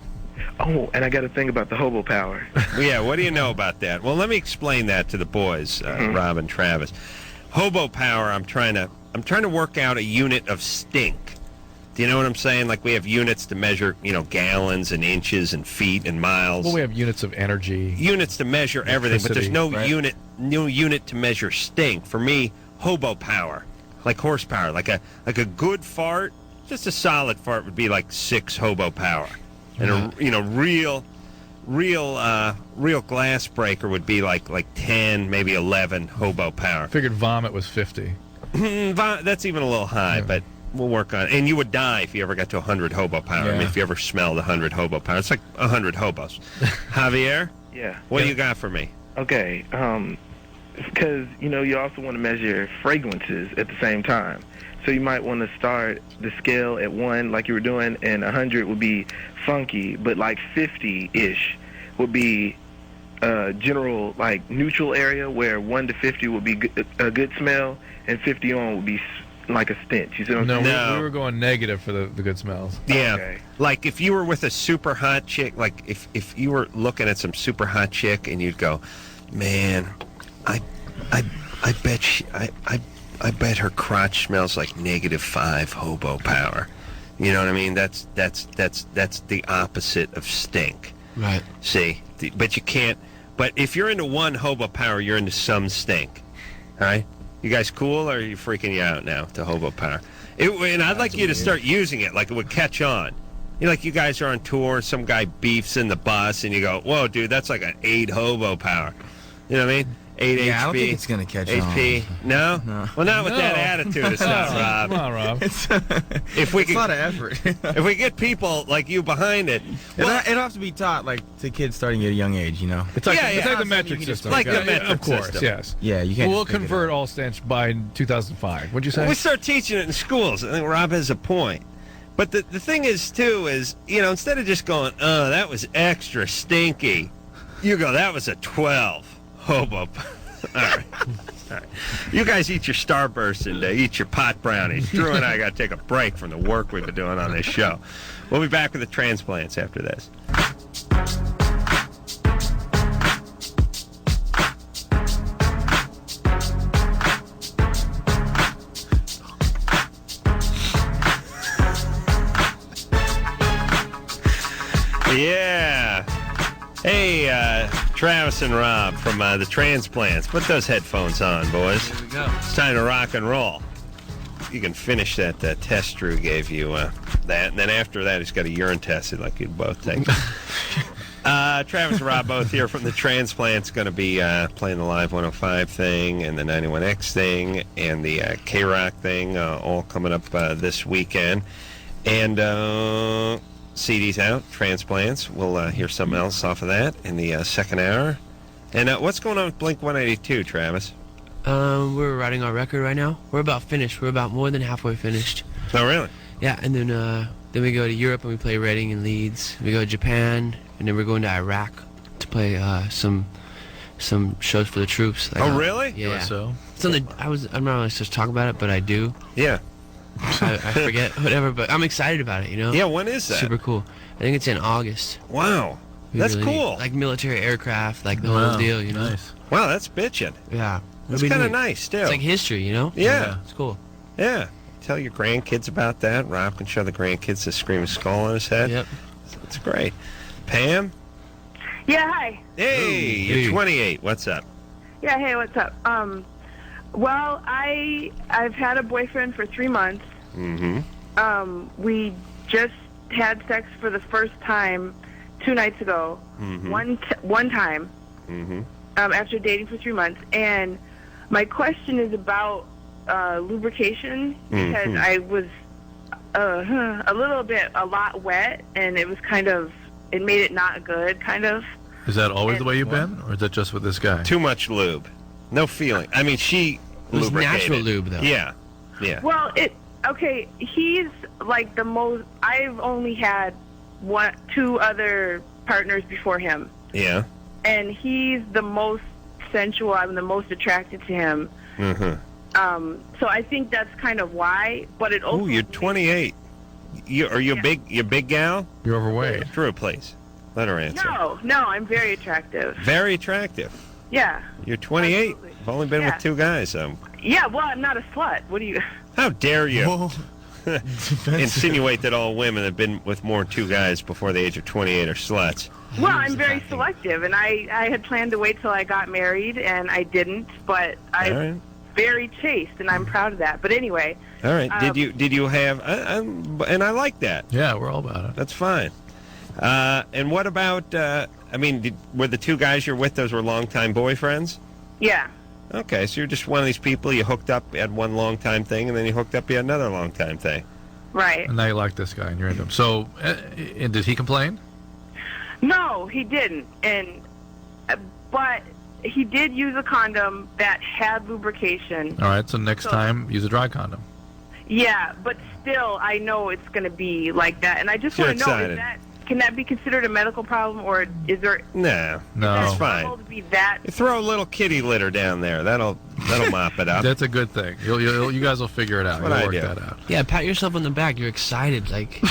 Oh, and I got to think about the hobo power. Yeah, what do you know about that? Well, let me explain that to the boys, Rob and Travis. Hobo power, I'm trying to work out a unit of stink. Do you know what I'm saying? Like we have units to measure, gallons and inches and feet and miles. Well, we have units of energy. Units to measure everything, but there's no unit to measure stink. For me, hobo power, like horsepower, like a good fart, just a solid fart would be like 6 hobo power, and a real glass breaker would be like 10, maybe 11 hobo power. Figured vomit was 50. That's even a little high, but we'll work on it. And you would die if you ever got to 100 hobo power. Yeah. I mean, if you ever smelled 100 hobo power. It's like 100 hobos. Javier? Yeah. What do you got for me? Okay. Because, you also want to measure fragrances at the same time. So you might want to start the scale at 1 like you were doing, and 100 would be funky, but like 50-ish would be general, like neutral area where 1 to 50 would be a good smell, and 50 on would be like a stench. You see what I'm saying? We were going negative for the good smells. Yeah. Okay. Like if you were with a super hot chick, like if you were looking at some super hot chick and you'd go, man, I bet her crotch smells like -5 hobo power. You know what I mean? That's the opposite of stink. Right. See, but you can't. But if you're into 1 hobo power, you're into some stink. All right. You guys cool, or are you freaking you out now to hobo power? And I'd like you to start using it, like it would catch on. You guys are on tour, some guy beefs in the bus, and you go, whoa, dude, that's like an 8 hobo power. You know what I mean? 8 HP. I don't think it's going to catch HP. on. No? No. Well, not with that attitude. It's not, Rob. Come on, Rob. It's a lot of effort. If we get people like you behind it. Well, it'll have to be taught, like, to kids starting at a young age, It's like, it's like the metric system. Like the metric Of course, system. yes. Yeah, you can't. We'll convert all stench by 2005. What'd you say? Well, we start teaching it in schools. I think Rob has a point. But the thing is, too, is, instead of just going, oh, that was extra stinky, you go, that was a 12 hobo. All right. You guys eat your Starburst and eat your pot brownies. Drew and I got to take a break from the work we've been doing on this show. We'll be back with the Transplants after this. Yeah. Hey, Travis and Rob from the Transplants. Put those headphones on, boys. Here we go. It's time to rock and roll. You can finish that test Drew gave you, that. And then after that, he's got a urine test he'd like you to both take. Travis and Rob both here from the Transplants, going to be playing the Live 105 thing and the 91X thing and the K-Rock thing, all coming up this weekend. And CD's out, Transplants. We'll hear something else off of that in the second hour. And what's going on with Blink 182, Travis? We're writing our record right now. We're about finished. We're about more than halfway finished. Oh, really? Yeah, and then we go to Europe and we play Reading and Leeds. We go to Japan, and then we're going to Iraq to play some shows for the troops. Like, oh, really? Yeah. So I'm not really supposed to talk about it, but I do. Yeah. I forget, whatever, but I'm excited about it, Yeah, when is that? Super cool. I think it's in August. Wow. That's really cool. neat. Like military aircraft, like the whole deal, Nice. Wow, that's bitching. Yeah. That's It'll be kind of neat. nice, too. It's like history, Yeah. It's cool. Yeah. tell your grandkids about that? Rob can show the grandkids the screaming skull on his head. Yep. It's great. Pam? Yeah, hi. Hey, you're 28. What's up? Yeah, hey, what's up? Well, I've had a boyfriend for 3 months. Mm-hmm. We just had sex for the first time 2 nights ago. Mm-hmm. One time. Mm-hmm. After dating for 3 months, and my question is about lubrication because I was a lot wet, and it was it made it not good, kind of. Is that always the way you've been, or is that just with this guy? Too much lube. No feeling. I mean, she It was lubricated. natural lube, though. Yeah. Well, he's like the most. I've only had 2 other partners before him. Yeah. And he's the most sensual. I'm the most attracted to him. Mm-hmm. So I think that's kind of why. But it also. Ooh, you're 28. Are you a big gal? You're overweight. Drew, please. Let her answer. No, I'm very attractive. Very attractive. Yeah. You're 28. Absolutely. You've only been with 2 guys. Yeah, well, I'm not a slut. What do you... How dare you insinuate that all women have been with more than 2 guys before the age of 28 are sluts? Well, I'm very selective, and I had planned to wait till I got married, and I didn't, but I'm very chaste, and I'm proud of that. But anyway... All right. Did you have... and I like that. Yeah, we're all about it. That's fine. And what about... were the 2 guys you're with, those were longtime boyfriends? Yeah. Okay, so you're just one of these people, you hooked up, you had one long-time thing, and then you hooked up, you had another long-time thing. Right. And now you like this guy, and you're into him. So, and did he complain? No, he didn't. But he did use a condom that had lubrication. All right, so next time, use a dry condom. Yeah, but still, I know it's going to be like that. And I just want to know, can that be considered a medical problem, or is there... No, it's fine. To be that... You throw a little kitty litter down there. That'll mop it up. That's a good thing. You guys will figure it out. What You'll I work do. that out. Yeah, pat yourself on the back. You're excited. Like,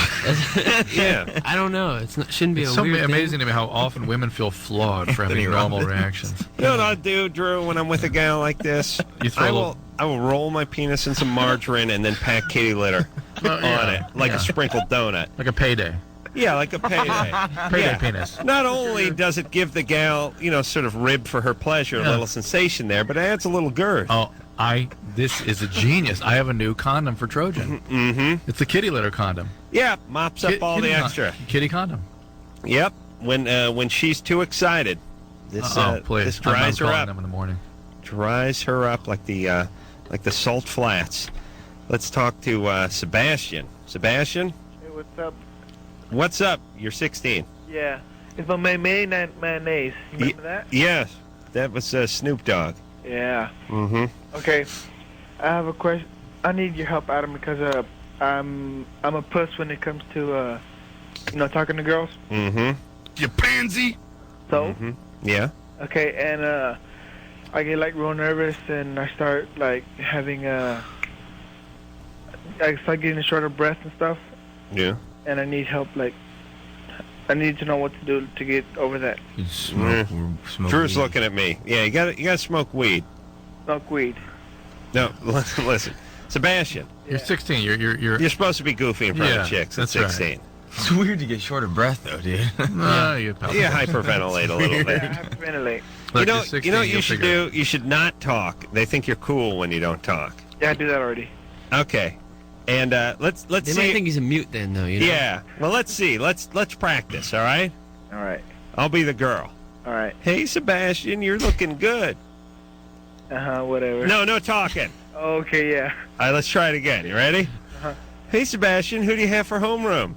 yeah. I don't know. Shouldn't be It's a so weird amazing to me how often women feel flawed for having normal reactions. You know what I do, Drew, when I'm with a gal like this? You throw I will roll my penis in some margarine and then pack kitty litter on it, like a sprinkled donut. Like a payday. Yeah, like a payday. Payday penis. Not only does it give the gal, sort of rib for her pleasure, a little sensation there, but it adds a little girth. Oh, this is a genius. I have a new condom for Trojan. Mm-hmm. It's the kitty litter condom. Yeah, mops up all the extra. Kitty condom. Yep. When she's too excited, this please. dries her up. Them in the morning. Dries her up like the salt flats. Let's talk to Sebastian. Sebastian? Hey, what's up? What's up? You're 16. Yeah. It's my mayonnaise. You remember that? Yes. That was Snoop Dogg. Yeah. Mm-hmm. Okay. I have a question. I need your help, Adam, because I'm a puss when it comes to talking to girls. Mm-hmm. You pansy. So? Mm-hmm. Yeah. Okay, and I get real nervous, and I start having I start getting a shorter breath and stuff. Yeah. And I need help. I need to know what to do to get over that. Smoke Drew's weed. looking at me. Yeah, you gotta smoke weed. Smoke weed. No, listen, Sebastian. You're 16. You're supposed to be goofy in front of chicks at that's right. 16. It's weird to get short of breath, though, dude. You hyperventilate a little bit. Yeah, I hyperventilate. You know what you should do? You should not talk. They think you're cool when you don't talk. Yeah, I do that already. Okay. And let's They see. might think he's a mute then, though. Yeah. Well, let's see. Let's practice. All right. All right. I'll be the girl. All right. Hey, Sebastian, you're looking good. Whatever. No talking. Okay, yeah. All right, let's try it again. You ready? Hey, Sebastian, who do you have for homeroom?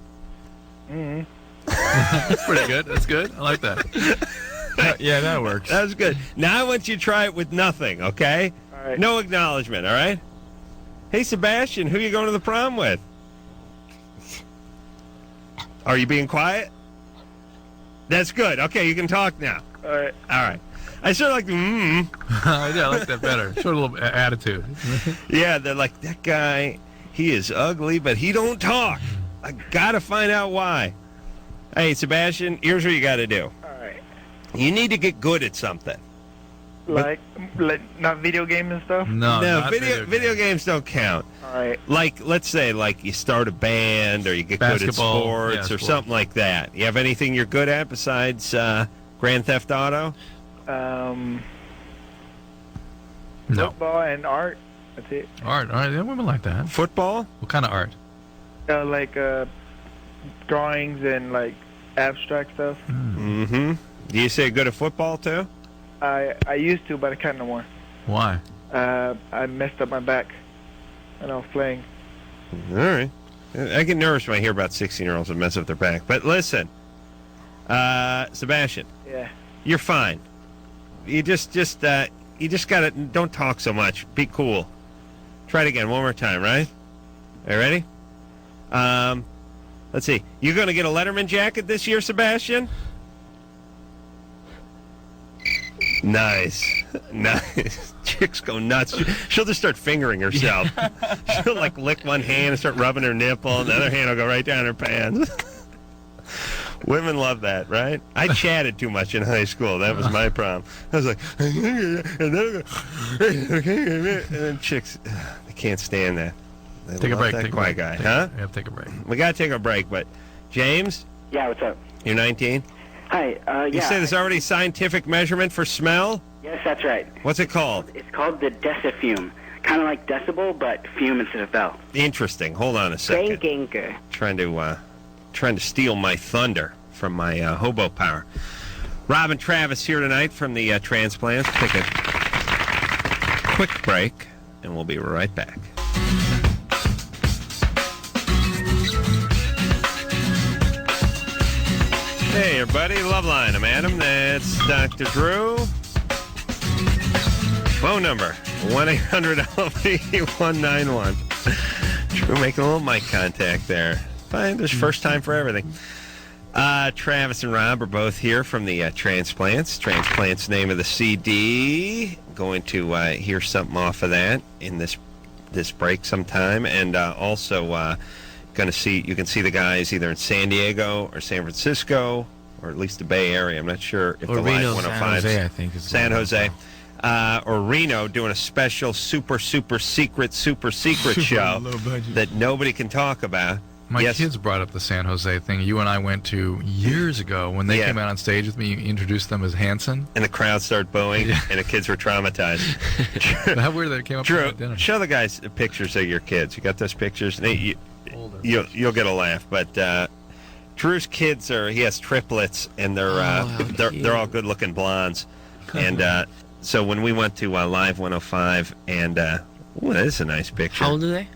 Mm-hmm. That's pretty good. That's good. I like that. Yeah, that works. That was good. Now I want you to try it with nothing, okay? All right. No acknowledgement, all right? Hey, Sebastian, who are you going to the prom with? Are you being quiet? That's good. Okay, you can talk now. All right. All right. I sort of like the Yeah, I like that better. Show a little attitude. Yeah, they're like, that guy, he is ugly, but he don't talk. I got to find out why. Hey, Sebastian, here's what you got to do. All right. You need to get good at something. Like not video games and stuff? No, video games don't count. All right. Like, let's say, like, you start a band or you get good at Basketball, sports yeah, or sports. something like that. You have anything you're good at besides Grand Theft Auto? No. Football and art. That's it. Art. All right, yeah, women like that. Football? What kind of art? Like drawings and like abstract stuff. Mm-hmm. Do you say good at football, too? I used to, but I can't no more. Why? I messed up my back when I was playing. All right. I get nervous when I hear about 16-year-olds that mess up their back. But listen, Sebastian. Yeah. You're fine. You just gotta don't talk so much. Be cool. Try it again one more time, right? Are you ready? Let's see. You gonna get a Letterman jacket this year, Sebastian? Nice. Chicks go nuts. She'll just start fingering herself. She'll like lick one hand and start rubbing her nipple, and the other hand will go right down her pants. Women love that, right? I chatted too much in high school. That was my problem. I was like, and then chicks, they can't stand that. They Take a love break. That Take a quiet break. guy, huh? Yeah, take a break. We gotta take a break, but James, Yeah, what's up? you're 19. Hi. You Yeah. say there's already scientific measurement for smell? Yes, that's right. What's it called? It's called the decifume. Kind of like decibel, but fume instead of bell. Interesting. Hold on a second. Ganker. Trying to steal my thunder from my hobo power. Rob and Travis here tonight from the Transplants. Take a quick break, and we'll be right back. Hey, everybody. Loveline. I'm Adam. That's Dr. Drew. Phone number, 1-800-LP-191. Drew making a little mic contact there. Fine, there's first time for everything. Travis and Rob are both here from the Transplants. Transplants, name of the CD. Going to hear something off of that in this break sometime. And also going to see, you can see the guys either in San Diego or San Francisco, or at least the Bay Area. I'm not sure if Or the Reno. Live 105 San Jose, I think, is the San one. Jose. Or Reno doing a special super secret show low budget. that nobody can talk about. My Yes. kids brought up the San Jose thing you and I went to years ago when they Yeah. came out on stage with me. You introduced them as Hanson. And the crowd started booing, and the kids were traumatized. How weird that it came up Drew, at dinner. show the guys pictures of your kids. You got those pictures? You'll get a laugh. But Drew's kids he has triplets, and they're all good-looking blondes. And so when we went to Live 105, and that is a nice picture. How old are they?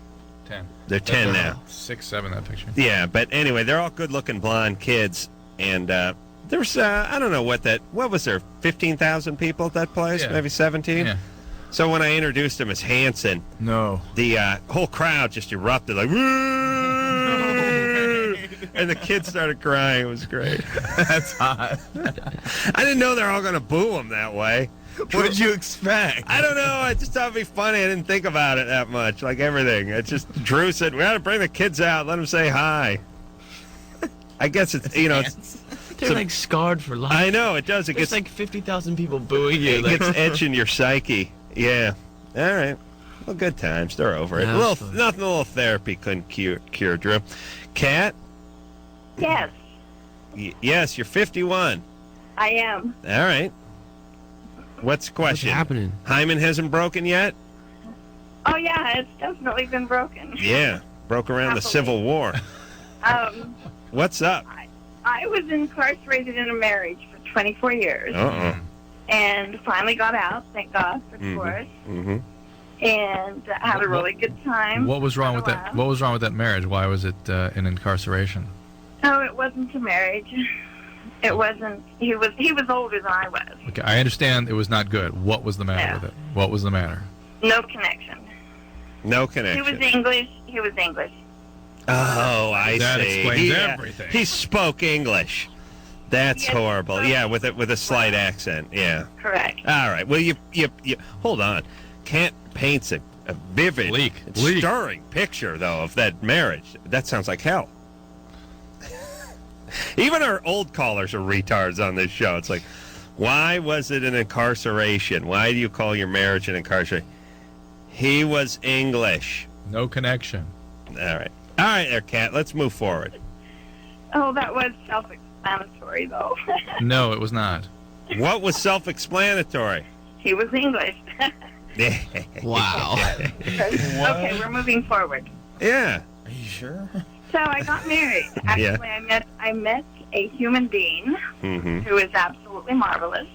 10. They're 10 now. 6, 7, that picture. Yeah, but anyway, they're all good-looking blonde kids, and there's I don't know what was there, 15,000 people at that place, Yeah. maybe 17. Yeah. So when I introduced him as Hanson, No. the whole crowd just erupted like, "Woo!" And the kids started crying. It was great. That's hot. I didn't know they were all going to boo him that way. What did you expect? I don't know. I just thought it'd be funny. I didn't think about it that much, like everything. It's just Drew said, we got to bring the kids out, let them say hi. I guess it's, They're like scarred for life. I know, it does. It There's gets like 50,000 people booing you. it Like, gets etched in your psyche. Yeah. All right. Well, good times. They're over it. Yeah, Nothing a little therapy couldn't cure Drew. Kat? Yes, Yes, you're 51. I am. All right. What's the question? What's happening? Hymen hasn't broken yet? Oh yeah, it's definitely been broken. Yeah. Broke around the Civil War. What's up? I was incarcerated in a marriage for 24 years Uh-oh. and finally got out, thank God, for divorce. Mm-hmm. And had a really good time. What was wrong with Had a that? laugh. What was wrong with that marriage? Why was it in incarceration? No, it wasn't a marriage. It wasn't. He was older than I was. Okay, I understand it was not good. What was the matter with it? What was the matter? No connection. No He connection. was English. He was English. Oh, I That see. explains everything. He spoke English. That's horrible. Yeah, with a slight accent. Yeah. Correct. All right. Well, you hold on. Kent paints a vivid, Bleak. stirring picture though of that marriage. That sounds like hell. Even our old callers are retards on this show. It's like, Why was it an incarceration? Why do you call your marriage an incarceration? He was English. No connection. All right. All right there, Kat. Let's move forward. Oh, that was self-explanatory, though. No, it was not. What was self-explanatory? He was English. Wow. Okay, we're moving forward. Yeah. Are you sure? So I got married. Actually, I met a human being Mm-hmm. who is absolutely marvelous,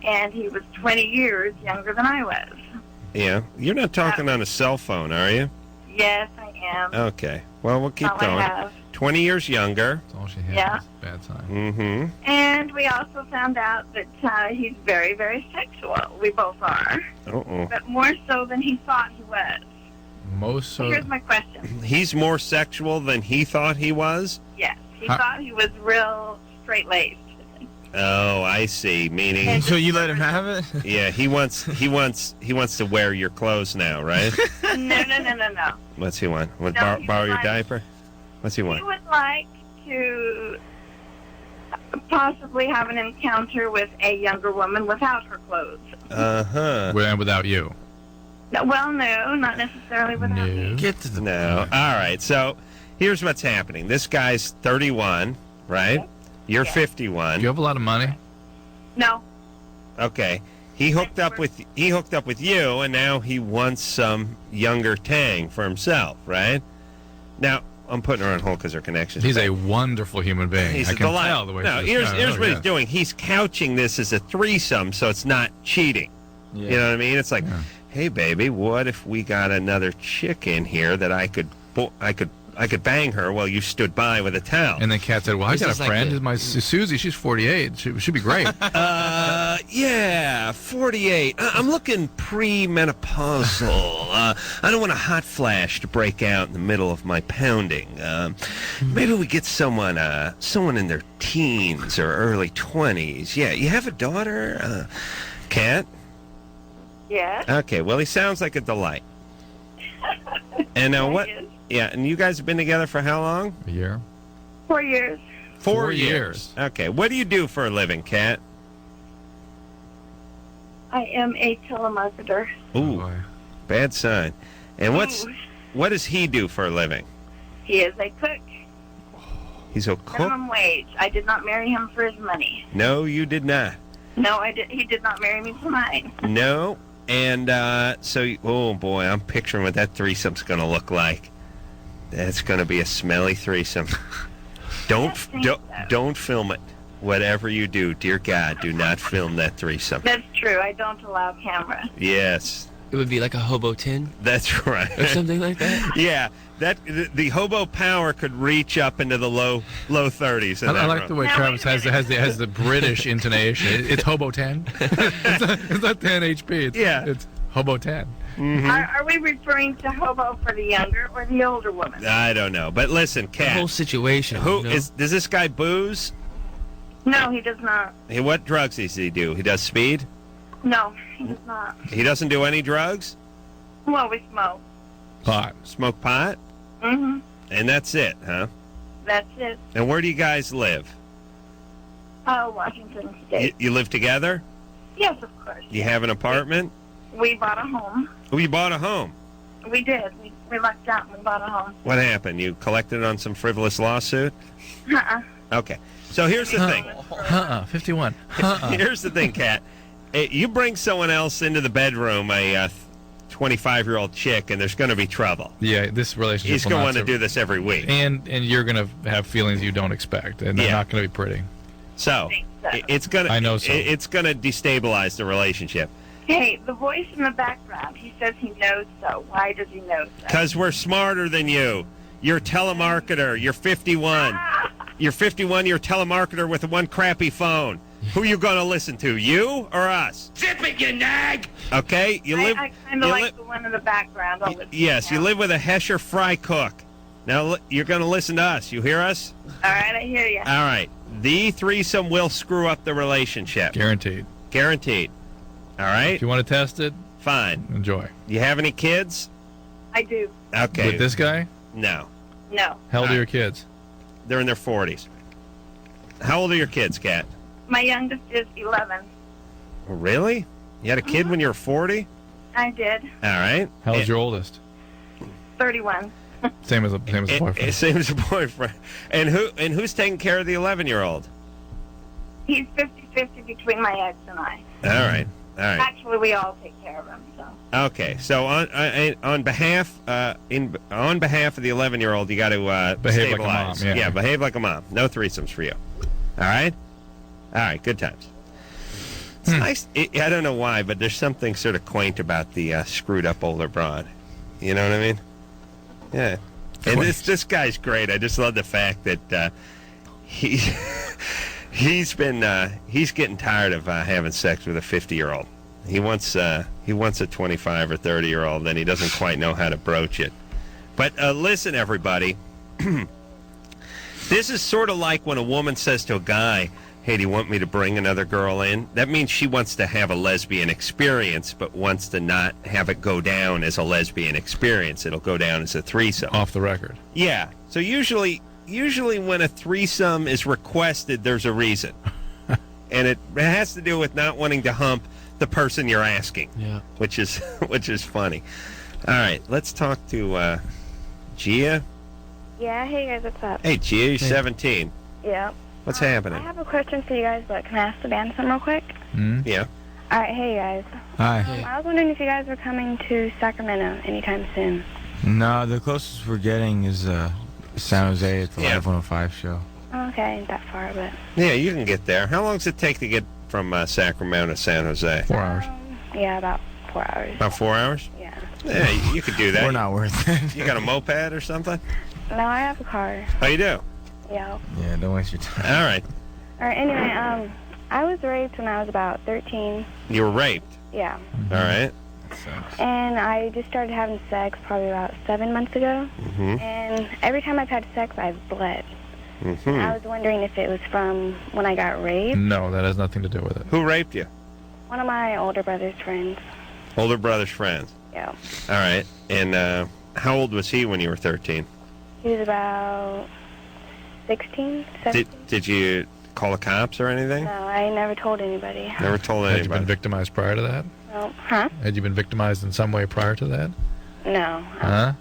and he was 20 years younger than I was. Yeah. You're not talking on a cell phone, are you? Yes, I am. Okay. Well, we'll keep All I going. have. 20 years younger. That's all she has. Yeah. Bad sign. Mm-hmm. And we also found out that he's very, very sexual. We both are, Uh-oh. but more so than he thought he was. Most So so. here's my question. He's more sexual than he thought he was? Yes, he Huh. thought he was real straight-laced. Oh, I see. Meaning, So you let him have it? yeah, he wants to wear your clothes now, right? No. What's he want? Want No, to he borrow would your like- diaper? What's he He want? would like to possibly have an encounter with a younger woman without her clothes. Uh-huh. Without you. No, well, no, not necessarily without me. Get to the No. All right. So here's what's happening. This guy's 31, right? You're 51. Do you have a lot of money? No. Okay. He hooked up with you, and now he wants some younger tang for himself, right? Now I'm putting her on hold because her connection's He's bad. a wonderful human being. He's I a can delight. tell the way No, she's here's kind of- what yeah. he's doing. He's couching this as a threesome, so it's not cheating. Yeah. You know what I mean? It's like, hey, baby, what if we got another chick in here that I could bang her while you stood by with a towel? And then Kat said, well, I This got a is like friend. the- My Susie, she's 48. She'd be great. Yeah, 48. I'm looking pre-menopausal. I don't want a hot flash to break out in the middle of my pounding. Maybe we get someone in their teens or early 20s. Yeah, you have a daughter, Kat? Yes. Okay, well, he sounds like a delight. And now what? Yeah, and you guys have been together for how long? A year. 4 years. 4 years. Okay, what do you do for a living, Kat? I am a telemarketer. Ooh, bad sign. And what does he do for a living? He is a cook. He's a cook? Minimum wage. I did not marry him for his money. No, you did not. No, I did. He did not marry me for mine. No. And oh boy, I'm picturing what that threesome's going to look like. That's going to be a smelly threesome. Don't film it. Whatever you do, dear God, do not film that threesome. That's true. I don't allow camera. Yes. It would be like a hobo tin That's right. or something like that. Yeah, the hobo power could reach up into the low 30s. in I that like room. the way Travis has the British intonation. It's hobo 10. It's not 10 HP. It's hobo 10. Mm-hmm. Are we referring to hobo for the younger or the older woman? I don't know, but listen, Kat. The whole situation. Does this guy booze? No, he does not. Hey, what drugs does he do? He does speed? No, he does not. He doesn't do any drugs? Well, we smoke. Pot. Smoke pot? Mm-hmm. And that's it, huh? That's it. And where do you guys live? Washington State. You live together? Yes, of course. You have an apartment? We bought a home. Oh, you bought a home. We did. We lucked out and we bought a home. What happened? You collected on some frivolous lawsuit? Uh-uh. Okay. So here's the thing. 51. Here's the thing, Kat. You bring someone else into the bedroom, a 25-year-old chick, and there's going to be trouble. Yeah, this relationship. He's going to want to do this every week. And you're going to have feelings you don't expect, and they're not going to be pretty. So it's going to. I know so. It's going to destabilize the relationship. Hey, the voice in the background, he says he knows so. Why does he know so? Because we're smarter than you. You're a telemarketer. You're 51. You're 51. You're a telemarketer with one crappy phone. Who you going to listen to, you or us? Zip it, you nag! Okay? I kind of like the one in the background. I'll listen Yes, to you now. live with a Hesher fry cook. Now, you're going to listen to us. You hear us? All right, I hear you. All right. The threesome will screw up the relationship. Guaranteed. Guaranteed. All right? If you want to test it, fine. Enjoy. You have any kids? I do. Okay. With this guy? No. No. How old are your kids? They're in their 40s. How old are your kids, Kat? My youngest is 11. Really? You had a kid when you were 40? I did. All right. How's your oldest? 31. Same as the boyfriend. Same as a boyfriend. And who's taking care of the 11-year-old? He's 50-50 between my ex and I. All right. Actually, we all take care of him. So. Okay. So on behalf of the 11-year-old, you got to Behave like a stabilize. mom, yeah. Behave like a mom. No threesomes for you. All right. All right. Good times. It's nice. I don't know why, but there's something sort of quaint about the screwed up older broad. You know what I mean? Yeah. And this guy's great. I just love the fact that he's getting tired of having sex with a 50-year-old. He wants a 25 or 30-year-old, and he doesn't quite know how to broach it. But listen, everybody. This is sort of like when a woman says to a guy, "Hey, do you want me to bring another girl in?" That means she wants to have a lesbian experience, but wants to not have it go down as a lesbian experience. It'll go down as a threesome. Off the record. Yeah. So usually when a threesome is requested, there's a reason. And it has to do with not wanting to hump the person you're asking. Yeah. Which is funny. All right, let's talk to Gia. Yeah, hey guys, what's up? Hey, Gia, you're 17. Yeah. What's happening? I have a question for you guys, but can I ask the band something real quick? Yeah. All right, hey guys. Hi. I was wondering if you guys were coming to Sacramento anytime soon. No, the closest we're getting is San Jose at the Live 105 show. Okay, ain't that far, but... Yeah, you can get there. How long does it take to get from Sacramento to San Jose? 4 hours. Yeah, about 4 hours. About 4 hours? Yeah. Yeah, you could do that. We're not worth it. You got a moped or something? No, I have a car. Oh, you do? Yeah. Yeah, don't waste your time. All right. All right, anyway, I was raped when I was about 13. You were raped? Yeah. All right. And I just started having sex probably about 7 months ago. Mm-hmm. And every time I've had sex, I've bled. Mm-hmm. I was wondering if it was from when I got raped. No, that has nothing to do with it. Who raped you? One of my older brother's friends. Older brother's friends? Yeah. All right. And how old was he when you were 13? He was about 16, 17. Did you call the cops or anything? No, I never told anybody. Never told Had you anybody. been victimized prior to that? No. Huh? Had you been victimized in some way prior to that? No. Huh?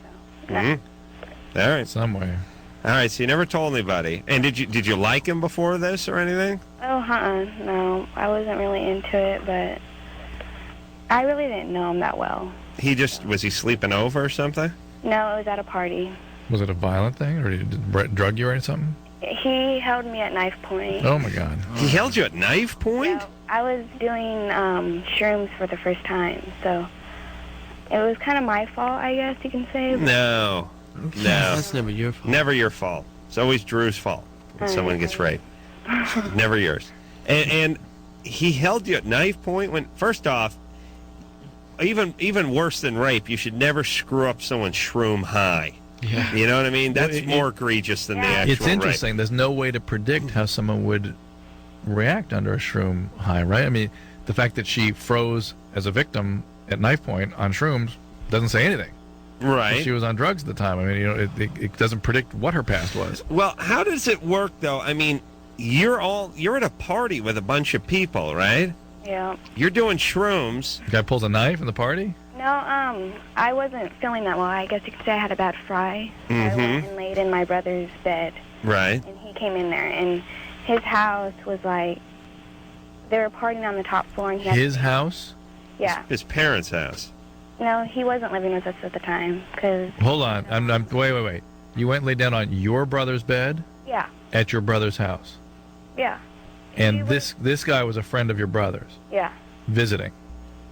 Mm-hmm. All right. Some way. All right, so you never told anybody. And did you like him before this or anything? Oh, no. I wasn't really into it, but I really didn't know him that well. Was he sleeping over or something? No, it was at a party. Was it a violent thing, or did he drug you or something? He held me at knife point. Oh, my God. He held you at knife point? Yeah, I was doing shrooms for the first time, so it was kind of my fault, I guess you can say. No. That's never your fault. Never your fault. It's always Drew's fault when someone gets raped. Never yours. And he held you at knife point when, first off, even worse than rape, you should never screw up someone's shroom high. Yeah. You know what I mean? That's more egregious than the actual It's interesting. rape. There's no way to predict how someone would react under a shroom high, right? I mean, the fact that she froze as a victim at knife point on shrooms doesn't say anything. Right. She was on drugs at the time. I mean, it doesn't predict what her past was. Well, how does it work, though? I mean, you're at a party with a bunch of people, right? Yeah. You're doing shrooms. The guy pulls a knife in the party? No, I wasn't feeling that well. I guess you could say I had a bad fry. I went and laid in my brother's bed. Right. And he came in there, and his house was like, they were partying on the top floor. And he had His house? Yeah. His parents' house. No, he wasn't living with us at the time, because... Hold on. Wait. You went and laid down on your brother's bed? Yeah. At your brother's house? Yeah. And this guy was a friend of your brother's? Yeah. Visiting?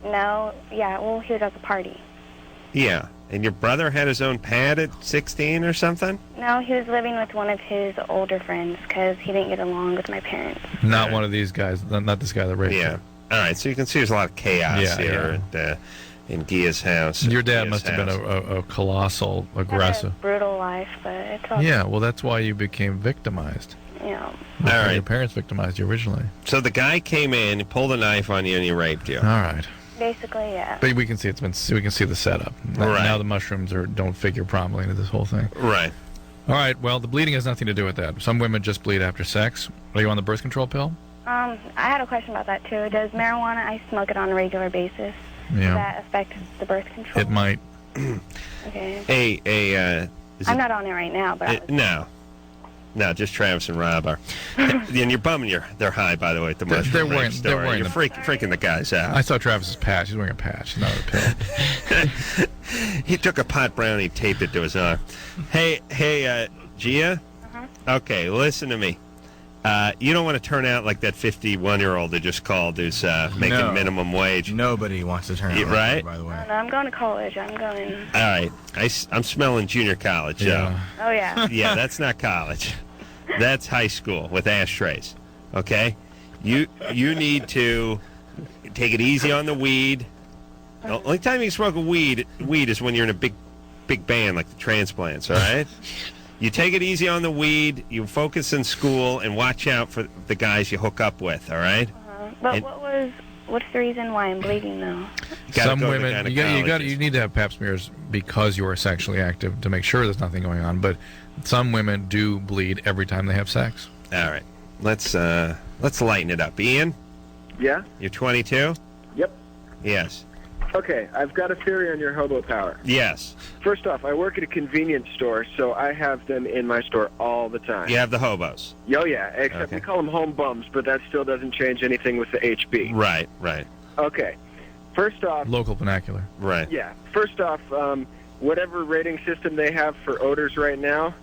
No, yeah, well, he was at the party. Yeah. And your brother had his own pad at 16 or something? No, he was living with one of his older friends, because he didn't get along with my parents. Not one of these guys, not this guy that raped Yeah. you. All right, so you can see there's a lot of chaos here in Gia's house. Your dad must have been a colossal aggressive. Had a brutal life, but it's all Yeah, well, that's why you became victimized. Yeah. All right. Your parents victimized you originally. So the guy came in, he pulled a knife on you, and he raped you. All right. Basically, yeah. But we can see we can see the setup. Right. Now the mushrooms don't figure prominently into this whole thing. Right. All right. Well, the bleeding has nothing to do with that. Some women just bleed after sex. Are you on the birth control pill? I had a question about that too. Does marijuana, I smoke it on a regular basis. Yeah. Does that affect the birth control? It might. Okay. I'm not on it right now, but No, just Travis and Rob are. And you're bumming they're high, by the way, at the mushroom They're rave wearing. store. They're wearing. You're freaking the guys out. I saw Travis's patch. He's wearing a patch, not a pill. He took a pot brownie, taped it to his arm. Hey, Gia? Okay, listen to me. You don't want to turn out like that 51-year-old that just called who's making minimum wage. Nobody wants to turn out right? like that, by the way. No, I'm going to college. I'm going. All right. I'm smelling junior college, Yeah. Oh, yeah. Yeah, that's not college. That's high school with ashtrays. Okay? You need to take it easy on the weed. The only time you can smoke a weed is when you're in a big band like the Transplants, all right? You take it easy on the weed, you focus in school, and watch out for the guys you hook up with, all right? But what's the reason why I'm bleeding, though? Some women, you need to have pap smears because you are sexually active to make sure there's nothing going on. But some women do bleed every time they have sex. All right, let's lighten it up. Ian? Yeah? You're 22? Yep. Yes. Okay, I've got a theory on your hobo power. Yes. First off, I work at a convenience store, so I have them in my store all the time. You have the hobos. Oh, yeah, except we call them home bums, but that still doesn't change anything with the HB. Right. Okay. First off... Local vernacular. Right. Yeah. First off, whatever rating system they have for odors right now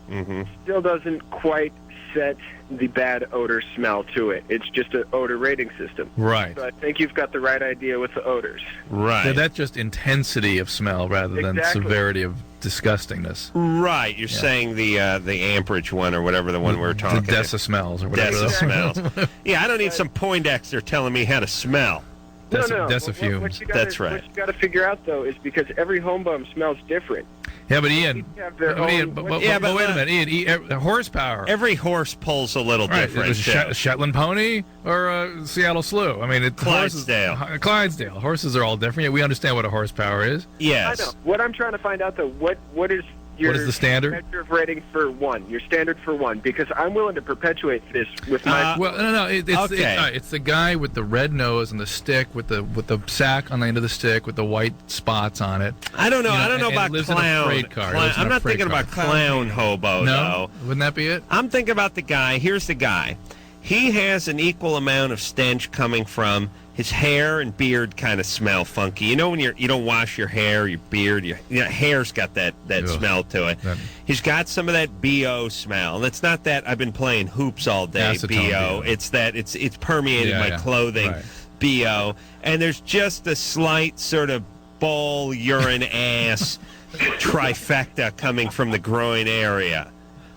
still doesn't quite set the bad odor smell to it. It's just an odor rating system. Right. So I think you've got the right idea with the odors. Right. Yeah, that's just intensity of smell rather than severity of disgustingness. Right. You're saying the amperage one or whatever the one we're talking The Dessa smells or whatever. Dessa smells. Yeah, I don't need some Poindexter telling me how to smell. Dessa fumes. What you gotta, That's right. What you got to figure out, though, is because every home bum smells different. Yeah, but Ian, Have their but own, wait a minute, Ian, horsepower. Every horse pulls a little different. Is it a Shetland pony or a Seattle Slew? I mean, Clydesdale. Clydesdale. Horses are all different. Yeah, we understand what a horsepower is. Yes. I know. What I'm trying to find out, though, what is your What is the standard? measure of rating for one? Your standard for one, because I'm willing to perpetuate this with my. Well, no. It's the guy with the red nose and the stick with the sack on the end of the stick with the white spots on it. I don't know. I don't know and about lives in a clown. freight car. I'm not thinking about clown hobo, No, though. wouldn't that be it? I'm thinking about the guy. Here's the guy. He has an equal amount of stench coming from his hair and beard. Kind of smell funky. You know when you don't wash your hair, your beard, your hair's got that smell to it. He's got some of that BO smell. And it's not that I've been playing hoops all day. Acetone BO. It's that it's permeated my clothing. Right. BO. And there's just a slight sort of ball, urine, ass trifecta coming from the groin area.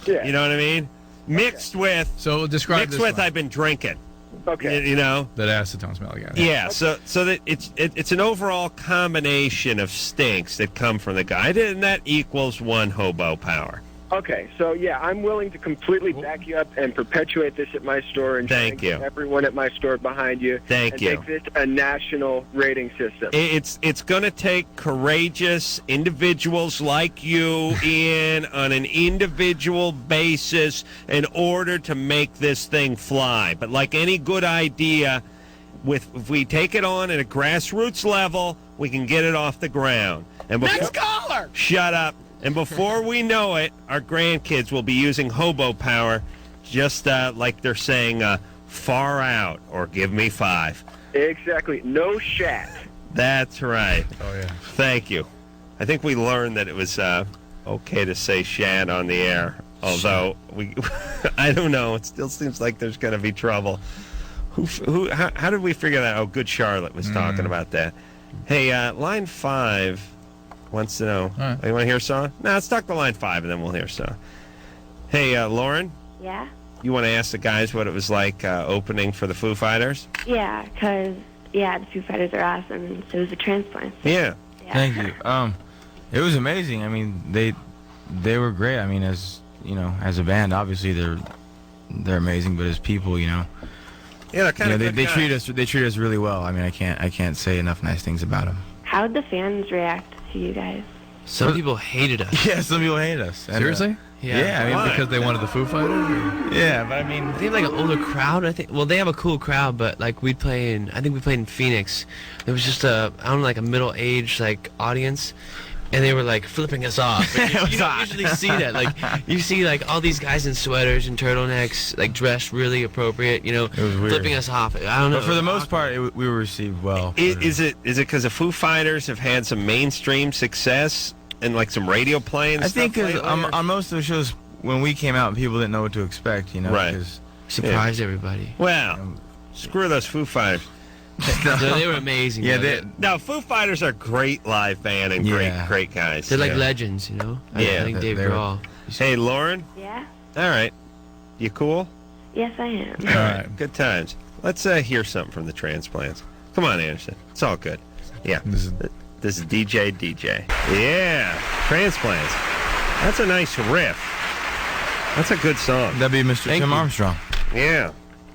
Yeah. You know what I mean? Mixed with I've been drinking. Okay. You know that acetone smell again. Yeah. So that it's an overall combination of stinks that come from the guy, and that equals one hobo power. Okay, so yeah, I'm willing to completely back you up and perpetuate this at my store and Thank you. get everyone at my store behind you. Thank you. Make this a national rating system. It's going to take courageous individuals like you, Ian, on an individual basis in order to make this thing fly. But like any good idea, if we take it on at a grassroots level, we can get it off the ground. And Next caller! Shut up. And before we know it, our grandkids will be using hobo power just like they're saying far out or give me 5. Exactly. No shat. That's right. Oh, yeah. Thank you. I think we learned that it was okay to say shat on the air. Although, I don't know. It still seems like there's going to be trouble. How did we figure that out? Oh, Good Charlotte was talking about that. Hey, line 5... wants to know. Right. You want to hear a song? No, let's talk to line 5 and then we'll hear a song. Hey, Lauren? Yeah? You want to ask the guys what it was like opening for the Foo Fighters? Yeah, because, the Foo Fighters are awesome, and so is the Transplants. Yeah. Thank you. It was amazing. I mean, they were great. I mean, as a band, obviously they're amazing, but as people, Yeah, they're kind of they treat us really well. I mean, I can't say enough nice things about them. How did the fans react to you guys? Some people hated us. Yeah, some people hated us. And, Seriously? Yeah, I mean, because they wanted the Foo Fighters? Or? Yeah, but I mean, they have like an older crowd. I think. Well, they have a cool crowd, but like we play in. I think we played in Phoenix. There was just I don't know, like a middle-aged like audience, and they were like flipping us off. Like, you don't usually see that. Like you see like all these guys in sweaters and turtlenecks, like dressed really appropriate. You know, flipping us off. I don't know. But for the most part, we were received well. Is it because the Foo Fighters have had some mainstream success and like some radio play and I stuff? think because on most of the shows when we came out, people didn't know what to expect. You know, Right. Cause, surprised everybody. Well, screw those Foo Fighters. No, they were amazing. Yeah, no, Foo Fighters are a great live band and great guys. They're like legends, you know. I think Dave Grohl. Hey, Lauren. Yeah. All right, you cool? Yes, I am. All right, good times. Let's hear something from the Transplants. Come on, Anderson. It's all good. Yeah. This is DJ. Yeah, Transplants. That's a nice riff. That's a good song. That'd be Mr. Tim Armstrong. Yeah,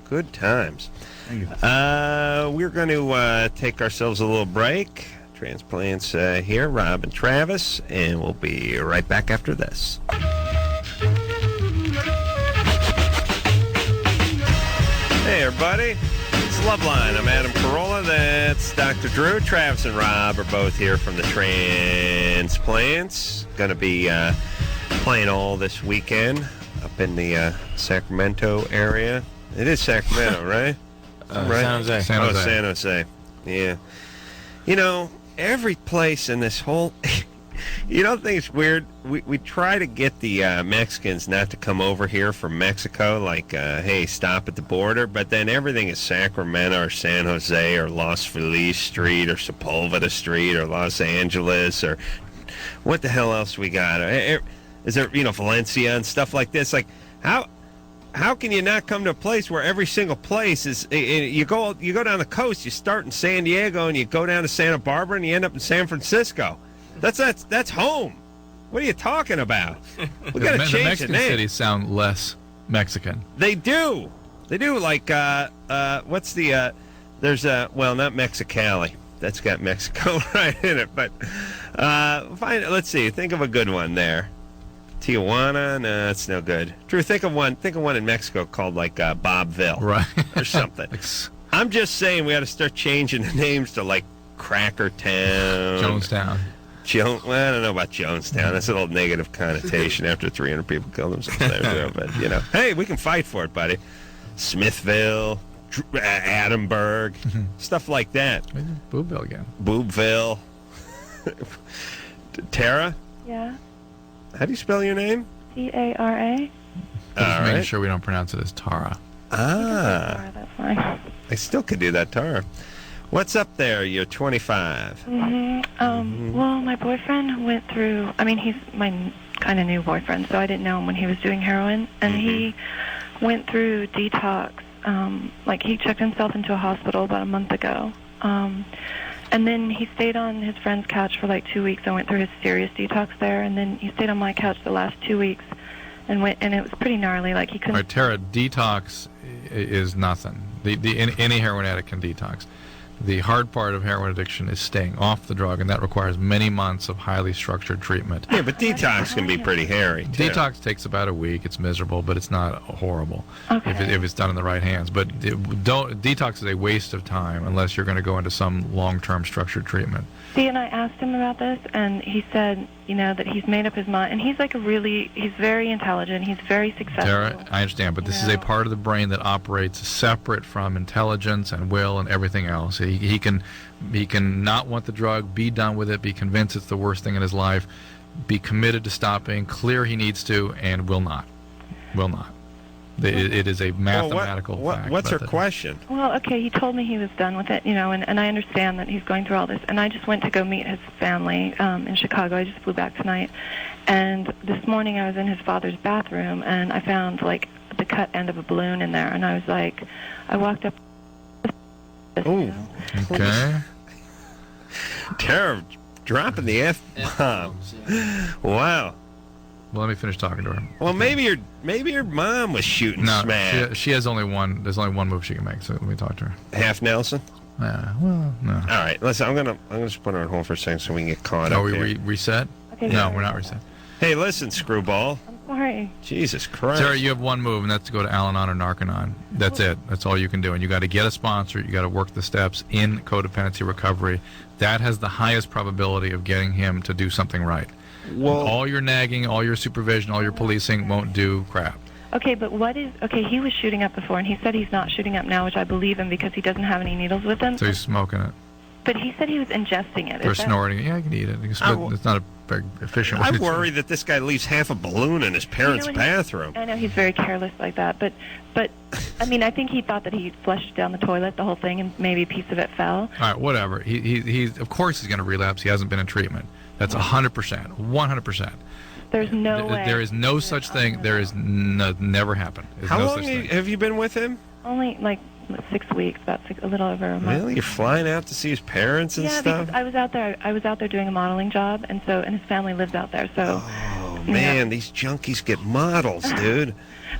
good times. We're going to take ourselves a little break. Transplants here, Rob and Travis, and we'll be right back after this. Hey, everybody. It's Loveline. I'm Adam Carolla. That's Dr. Drew. Travis and Rob are both here from the Transplants. Going to be playing all this weekend up in the Sacramento area. It is Sacramento, right? Right? San Jose. San Jose. Yeah. You know, every place in this whole... You don't think it's weird? We try to get the Mexicans not to come over here from Mexico, like, hey, stop at the border, but then everything is Sacramento or San Jose or Los Feliz Street or Sepulveda Street or Los Angeles or what the hell else we got? Is there, Valencia and stuff like this? Like, how can you not come to a place where every single place is? You go down the coast. You start in San Diego and you go down to Santa Barbara and you end up in San Francisco. That's home. What are you talking about? We got to change the Mexican the name. cities sound less Mexican. They do. Like what's the? There's not Mexicali. That's got Mexico right in it. But let's see. Think of a good one there. Tijuana, no, that's no good. Drew, think of one in Mexico called like Bobville, right, or something. I'm just saying we ought to start changing the names to like Crackertown, Jonestown. Well, I don't know about Jonestown. That's a little negative connotation after 300 people killed themselves there. But hey, we can fight for it, buddy. Smithville, Adamberg, stuff like that. Boobville again. Boobville. Tara. Yeah. How do you spell your name? T-A-R-A. Just making sure we don't pronounce it as Tara. Tara, that's fine. I still could do that, Tara. What's up there? You're 25. Well, my boyfriend went through... I mean, he's my kind of new boyfriend, so I didn't know him when he was doing heroin. And he went through detox. Like, he checked himself into a hospital about a month ago. And then he stayed on his friend's couch for like 2 weeks. I went through his serious detox there, and then he stayed on my couch the last 2 weeks, and it was pretty gnarly. Like he couldn't. All right, Tara, detox is nothing. Any heroin addict can detox. The hard part of heroin addiction is staying off the drug, and that requires many months of highly structured treatment. Yeah, but detox can be pretty hairy, too. Detox takes about a week. It's miserable, but it's not horrible if it's done in the right hands. But detox is a waste of time unless you're going to go into some long-term structured treatment. See, and I asked him about this, and he said, that he's made up his mind, and he's he's very intelligent, he's very successful. Tara, I understand, but this is a part of the brain that operates separate from intelligence and will and everything else. He can not want the drug, be done with it, be convinced it's the worst thing in his life, be committed to stopping, clear he needs to, and will not. It is a mathematical fact. What's her question? Well, okay, he told me he was done with it, and I understand that he's going through all this. And I just went to go meet his family in Chicago. I just flew back tonight. And this morning I was in his father's bathroom, and I found, like, the cut end of a balloon in there. And I was like, I walked up. Oh, okay. Tara dropping the F-bomb. Wow. Well, let me finish talking to her. Well, maybe your mom was shooting smack. She has only one. There's only one move she can make. So let me talk to her. Half Nelson. Well, no. All right, listen. I'm gonna just put her on hold for a second so we can get caught up. Are we reset? Okay, no, we're not reset. Hey, listen, screwball. I'm Sorry. Jesus Christ. Sarah, you have one move, and that's to go to Al-Anon or Narconon. That's it. That's all you can do. And you got to get a sponsor. You got to work the steps in codependency recovery. That has the highest probability of getting him to do something right. Well, all your nagging, all your supervision, all your policing won't do crap. Okay, but he was shooting up before, and he said he's not shooting up now, which I believe him because he doesn't have any needles with him. So he's smoking it. But he said he was ingesting it. Or snorting it. Yeah, you can eat it. You can split, it's not a very efficient way. I worry that this guy leaves half a balloon in his parents' bathroom. I know he's very careless like that, but I mean, I think he thought that he flushed down the toilet, the whole thing, and maybe a piece of it fell. All right, whatever. He's of course he's going to relapse. He hasn't been in treatment. That's 100%. 100%. There's no way. There is no such thing. There is never happened. How long have you been with him? Only like 6 weeks, a little over a month. Really? You're flying out to see his parents and stuff? Yeah, because I was out there doing a modeling job, and his family lives out there. So. Oh man, these junkies get models, dude.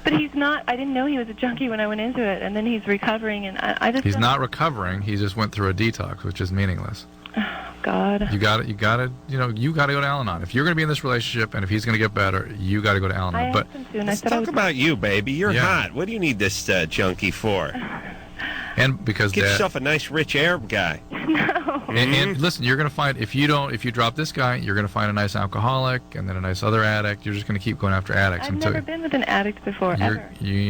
But he's not. I didn't know he was a junkie when I went into it, and then he's recovering, and I just. He's not recovering. He just went through a detox, which is meaningless. God. You got to go to Al-Anon. If you're going to be in this relationship, and if he's going to get better, you got to go to Al-Anon. But let's talk about you, baby. You're hot. What do you need this junkie for? And because get yourself a nice rich Arab guy. No. And listen, you're going to find if you drop this guy, you're going to find a nice alcoholic and then a nice other addict. You're just going to keep going after addicts. I've never been with an addict before ever.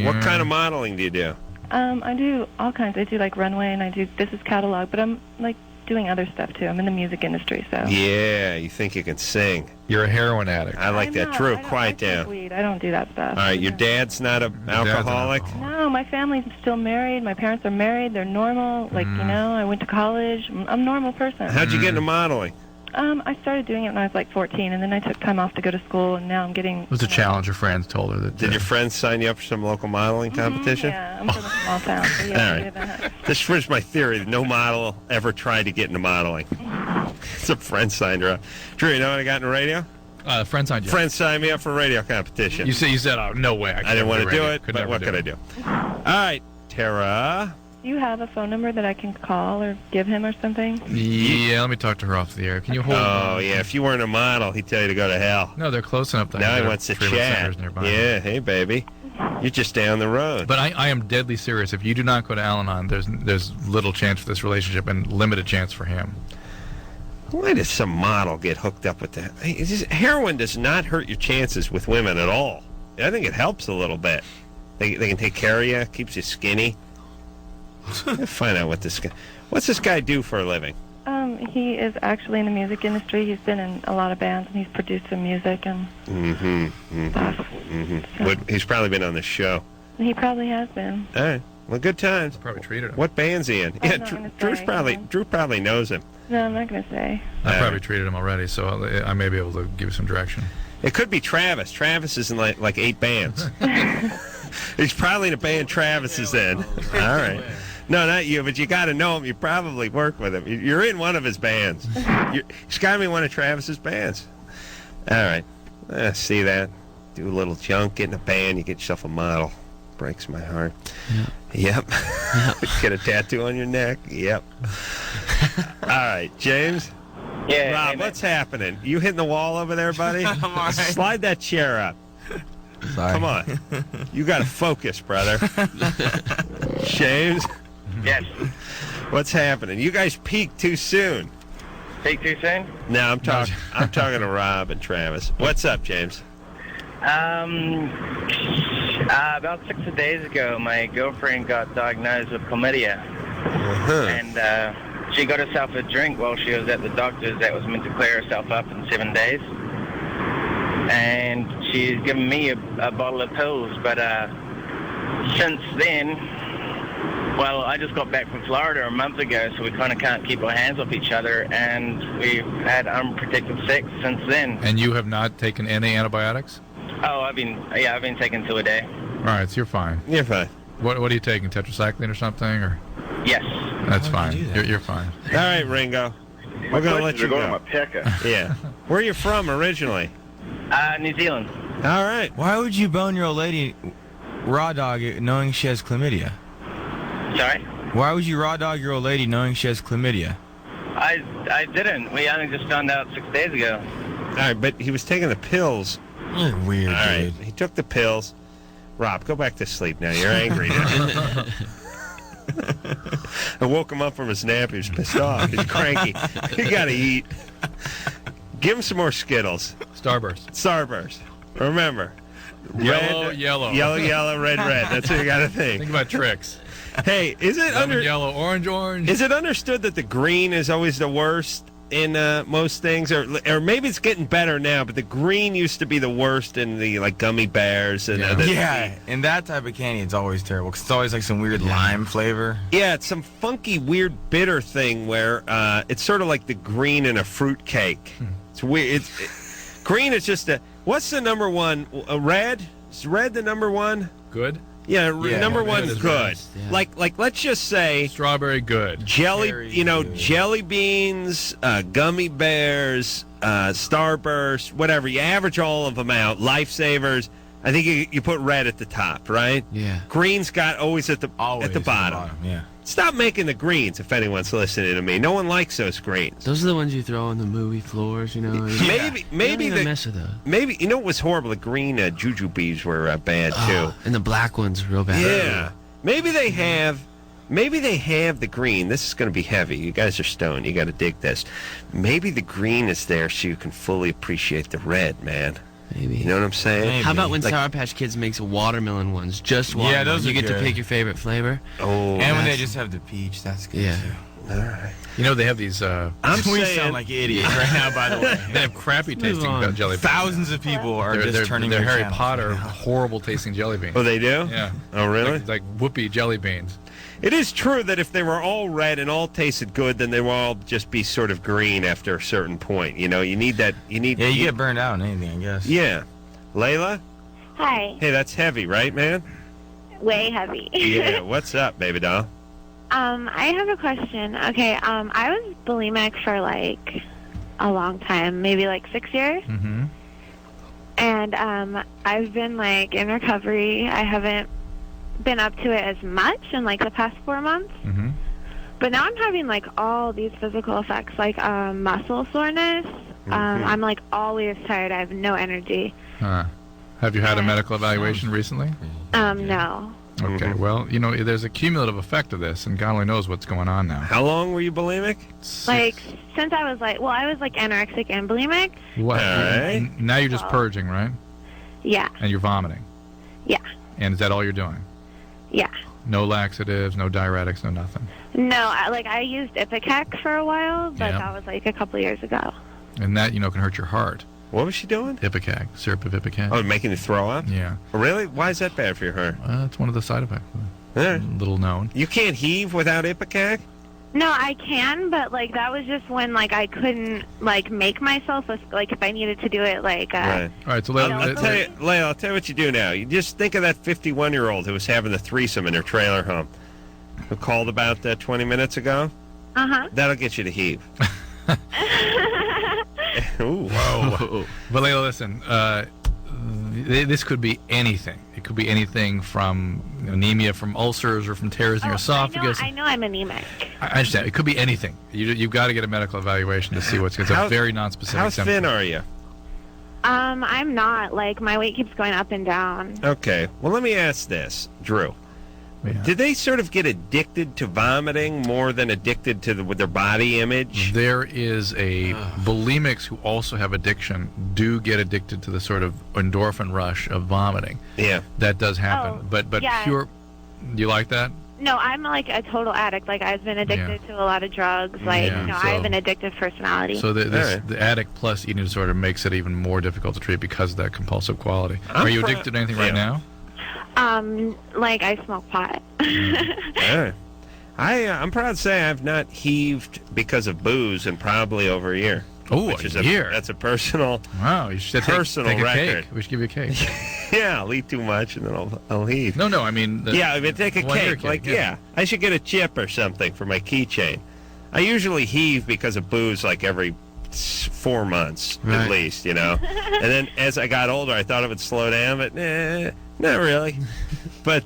What kind of modeling do you do? I do all kinds. I do like runway, and this is catalog, but I'm like doing other stuff too. I'm in the music industry, so. Yeah, you think you can sing? You're a heroin addict. I like that. Drew, quiet down. Weed. I don't do that stuff. All right, your dad's not an alcoholic? No, my family's still married. My parents are married. They're normal. Like, I went to college. I'm a normal person. How'd you get into modeling? I started doing it when I was like 14, and then I took time off to go to school, and now I'm getting... It was a challenge. Her friends told her that... Did your friends sign you up for some local modeling competition? Yeah, I'm from a small town. So yeah, all right. This was my theory that no model ever tried to get into modeling. Some friend signed her up. Drew, you know what I got in the radio? Friend signed you. Friend signed me up for a radio competition. You said, oh, no way. I didn't want to do it, but what could I do? All right, Tara... Do you have a phone number that I can call or give him or something? Yeah, let me talk to her off the air. Can you hold? Oh, yeah. If you weren't a model, he'd tell you to go to hell. No, they're close enough. Now he wants to chat. Yeah, hey, baby. You're just down the road. But I am deadly serious. If you do not go to Al-Anon, there's little chance for this relationship and limited chance for him. Why does some model get hooked up with that? Heroin does not hurt your chances with women at all. I think it helps a little bit. They can take care of you, keeps you skinny. Find out what's this guy do for a living? He is actually in the music industry. He's been in a lot of bands, and he's produced some music and stuff. So. He's probably been on the show. He probably has been. All right. Well, good times. Probably treated him. What band's he in? Yeah, Drew probably knows him. No, I'm not going to say. I probably treated him already, so I may be able to give you some direction. It could be Travis. Travis is in like 8 bands. He's probably in a band Travis is in. All right. No, not you, but you got to know him. You probably work with him. You're in one of his bands. He's got to be one of Travis's bands. All right. See that? Do a little junk, get in a band, you get yourself a model. Breaks my heart. Yep. Get a tattoo on your neck. Yep. All right, James. Yeah. Rob, what's happening? You hitting the wall over there, buddy? I'm all right. Slide that chair up. Sorry. Come on. You got to focus, brother. James? Yes. What's happening? You guys peaked too soon. Peaked too soon? No, I'm talking to Rob and Travis. What's up, James? About 6 days ago, my girlfriend got diagnosed with chlamydia. And she got herself a drink while she was at the doctor's that was meant to clear herself up in 7 days. And she's given me a bottle of pills, but since then, well, I just got back from Florida a month ago, so we kind of can't keep our hands off each other, and we've had unprotected sex since then. And you have not taken any antibiotics? Oh, I've been taking 2 a day. All right, so you're fine. You're fine. What are you taking, tetracycline or something? Or? Yes. That's fine. You're fine. All right, Ringo. We're going to let you go. My pecker. Yeah. Where are you from originally? New Zealand. All right. Why would you bone your old lady raw dog knowing she has chlamydia? Sorry? Why would you raw dog your old lady knowing she has chlamydia? I didn't. We only just found out 6 days ago. All right, but he was taking the pills. You're weird, All right, dude. he took the pills. Rob, go back to sleep now. You're angry now. I woke him up from his nap. He was pissed off. He's cranky. You got to eat. Give him some more Skittles. Starburst. Remember. Yellow, red, yellow. Yellow, red. That's what you got to think. Think about tricks. Hey, is it Lemon, yellow, orange? Is it understood that the green is always the worst in most things, or maybe it's getting better now? But the green used to be the worst in the like gummy bears and in that type of candy, it's always terrible because it's always like some weird lime flavor. Yeah, it's some funky, weird, bitter thing where it's sort of like the green in a fruit cake. It's weird. Green is just what's the number one? Red? Is red the number one? Good. Yeah, number one's good. Yeah. Like let's just say strawberry good. Jelly beans, gummy bears, Starburst, whatever. You average all of them out. Lifesavers. I think you put red at the top, right? Yeah. Green's got always at the bottom. Yeah. Stop making the greens if anyone's listening to me. No one likes those greens. Those are the ones you throw on the movie floors, you know. Maybe You don't even mess with those. Maybe you know what was horrible? The green jujubes were bad too, and the black ones real bad. Yeah, maybe they have the green. This is going to be heavy. You guys are stoned. You got to dig this. Maybe the green is there so you can fully appreciate the red, man. Maybe. You know what I'm saying? How about when Sour Patch Kids makes watermelon ones? Just watermelon. Yeah, those you are get to good. pick your favorite flavor. Oh, and when they just have the peach, that's good too. All right. You know they have these. We sound like idiots right now. By the way, they have crappy tasting jelly beans. Thousands of people are they're turning they're their Harry channels Potter right now. horrible tasting jelly beans. Oh, they do? Yeah. Oh, really? Like whoopee jelly beans. It is true that if they were all red and all tasted good, then they would all just be sort of green after a certain point. You know, you need that. You get burned out on anything, I guess. Yeah. Layla? Hi. Hey, that's heavy, right, man? Way heavy. Yeah. What's up, baby doll? I have a question. Okay, I was bulimic for like a long time, maybe like 6 years. Mm-hmm. And I've been like in recovery. I haven't been up to it as much in like the past 4 months. Mm-hmm. But now I'm having like all these physical effects, like muscle soreness. I'm like always tired. I have no energy. Have you had a medical evaluation recently? No. Okay, well, you know, there's a cumulative effect of this, and God only knows what's going on now. How long were you bulimic? Like since I was like anorexic and bulimic. What? Right. Now you're just purging, right? Yeah. And you're vomiting. Yeah. And is that all you're doing? Yeah. No laxatives, no diuretics, no nothing. No, I used Ipecac for a while, but Yeah. that was like a couple years ago. And that, can hurt your heart. What was she doing? Ipecac, syrup of Ipecac. Oh, making you throw up? Yeah. Really? Why is that bad for your heart? It's one of the side effects. All right. Little known. You can't heave without Ipecac? No, I can, but like that was just when like I couldn't like make myself like if I needed to do it like. Right. All right. So I'll tell you, Layla, I'll tell you what you do now. You just think of that 51-year-old who was having the threesome in her trailer home, who called about 20 minutes ago. That'll get you to heave. Ooh. Whoa. But Layla, listen. This could be anything. It could be anything from anemia, from ulcers, or from tears in your esophagus. I know I'm anemic. I understand. It could be anything. You've got to get a medical evaluation to see what's. It's a very non-specific. How symptom. thin are you? I'm not. Like my weight keeps going up and down. Okay. Well, let me ask this, Drew. Yeah. Did they sort of get addicted to vomiting more than addicted to with their body image? There is a bulimics who also have addiction do get addicted to the sort of endorphin rush of vomiting. Yeah, that does happen. But yeah. pure. Do you like that? No, I'm like a total addict. Like I've been addicted to a lot of drugs. Like Yeah, I have an addictive personality. So the addict plus eating disorder makes it even more difficult to treat because of that compulsive quality. I'm Are you addicted to anything right now? Like I smoke pot. Yeah. I'm proud to say I've not heaved because of booze in probably over a year. Oh, a year. That's a personal. Wow, you should personal take a record. Cake. We should give you a cake. Yeah, I'll eat too much and then I'll heave. No, I mean. Take a cake. Like, yeah, I should get a chip or something for my keychain. I usually heave because of booze like every 4 months at least, And then as I got older, I thought it would slow down, but not really. But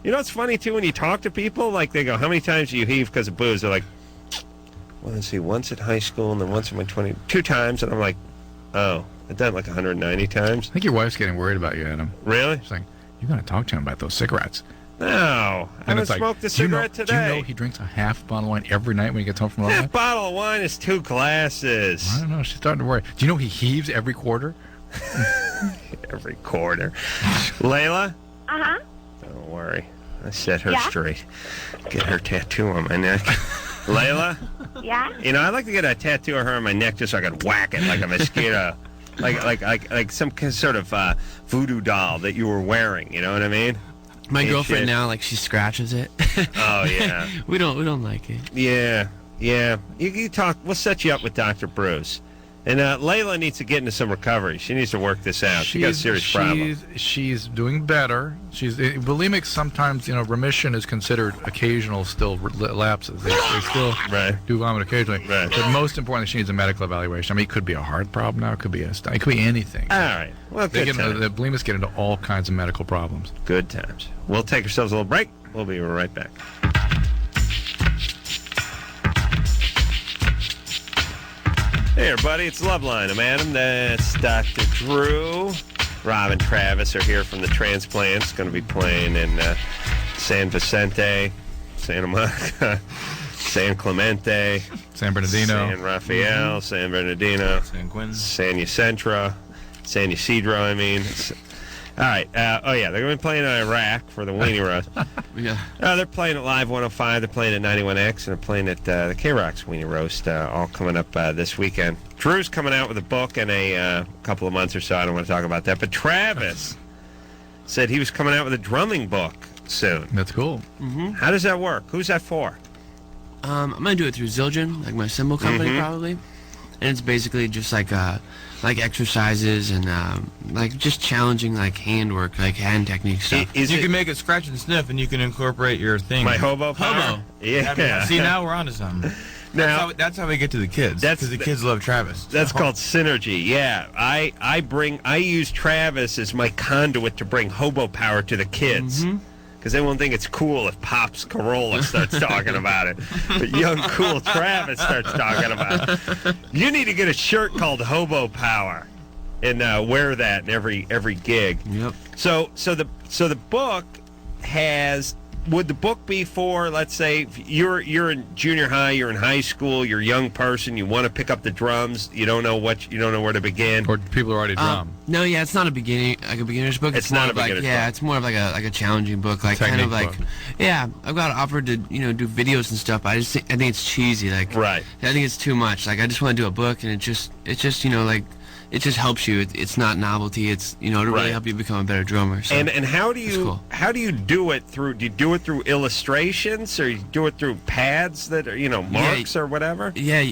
it's funny too when you talk to people. Like they go, "How many times do you heave because of booze?" They're like, "Well, let's see, once at high school and then once in my 20, 2 times." And I'm like, "Oh, I've done it like 190 times. I think your wife's getting worried about you, Adam. Really? She's like, you're going to talk to him about those cigarettes. No, I haven't smoked a cigarette today. Do you know he drinks a half bottle of wine every night when he gets home from Half bottle of wine is 2 glasses. I don't know. She's starting to worry. Do you know he heaves every quarter? Every quarter. Layla? Uh-huh. Don't worry. I set her Yeah? straight. Get her tattoo on my neck. Layla? Yeah? You know, I'd like to get a tattoo of her on my neck just so I could whack it like a mosquito. like some sort of voodoo doll that you were wearing. You know what I mean? My girlfriend now, like, she scratches it. Oh, yeah. we don't like it. Yeah. You talk. We'll set you up with Dr. Bruce. And Layla needs to get into some recovery. She needs to work this out. She got a serious problem. She's doing better. Bulimic sometimes, remission is considered occasional still lapses. They still do vomit occasionally. Right. But most importantly, she needs a medical evaluation. I mean, it could be a heart problem now. It could be anything. All right. Well, good times. The bulimics get into all kinds of medical problems. Good times. We'll take ourselves a little break. We'll be right back. Hey, everybody, it's Loveline. I'm Adam. That's Dr. Drew. Rob and Travis are here from the Transplants. Going to be playing in San Vicente, Santa Monica, San Clemente, San Bernardino, San Rafael, San Bernardino, San Quentin, San Ysidro, I mean. All right. They're going to be playing in Iraq for the Weenie Roast. Yeah. They're playing at Live 105. They're playing at 91X, and they're playing at the K-Rock's Weenie Roast, all coming up this weekend. Drew's coming out with a book in a couple of months or so. I don't want to talk about that. But Travis said he was coming out with a drumming book soon. That's cool. Mm-hmm. How does that work? Who's that for? I'm going to do it through Zildjian, like my cymbal company, probably. And it's basically just like exercises and like just challenging like handwork, like hand technique stuff. You can make it scratch and sniff, and you can incorporate your thing. My hobo power? Yeah. See, now we're onto something. That's how we get to the kids. Because the kids love Travis. That's called synergy. Yeah, I use Travis as my conduit to bring hobo power to the kids. Because they won't think it's cool if Pop's Carolla starts talking about it. But young, cool Travis starts talking about it. You need to get a shirt called Hobo Power and wear that in every gig. Yep. So the book has. Would the book be for, let's say, you're in junior high, you're in high school, you're a young person, you want to pick up the drums, you don't know where to begin, or people already drum? No, yeah, it's not a beginner's book. It's not a beginner's book. It's more of like a challenging book, like Technique kind of like book. yeah. I've got offered to do videos and stuff, but I think it's cheesy. Like right. I think it's too much. Like I just want to do a book, and it just like. It just helps you. It's not novelty. It's to really help you become a better drummer. So and how do you do it through? Do you do it through illustrations, or you do it through pads that are marks or whatever? Yeah,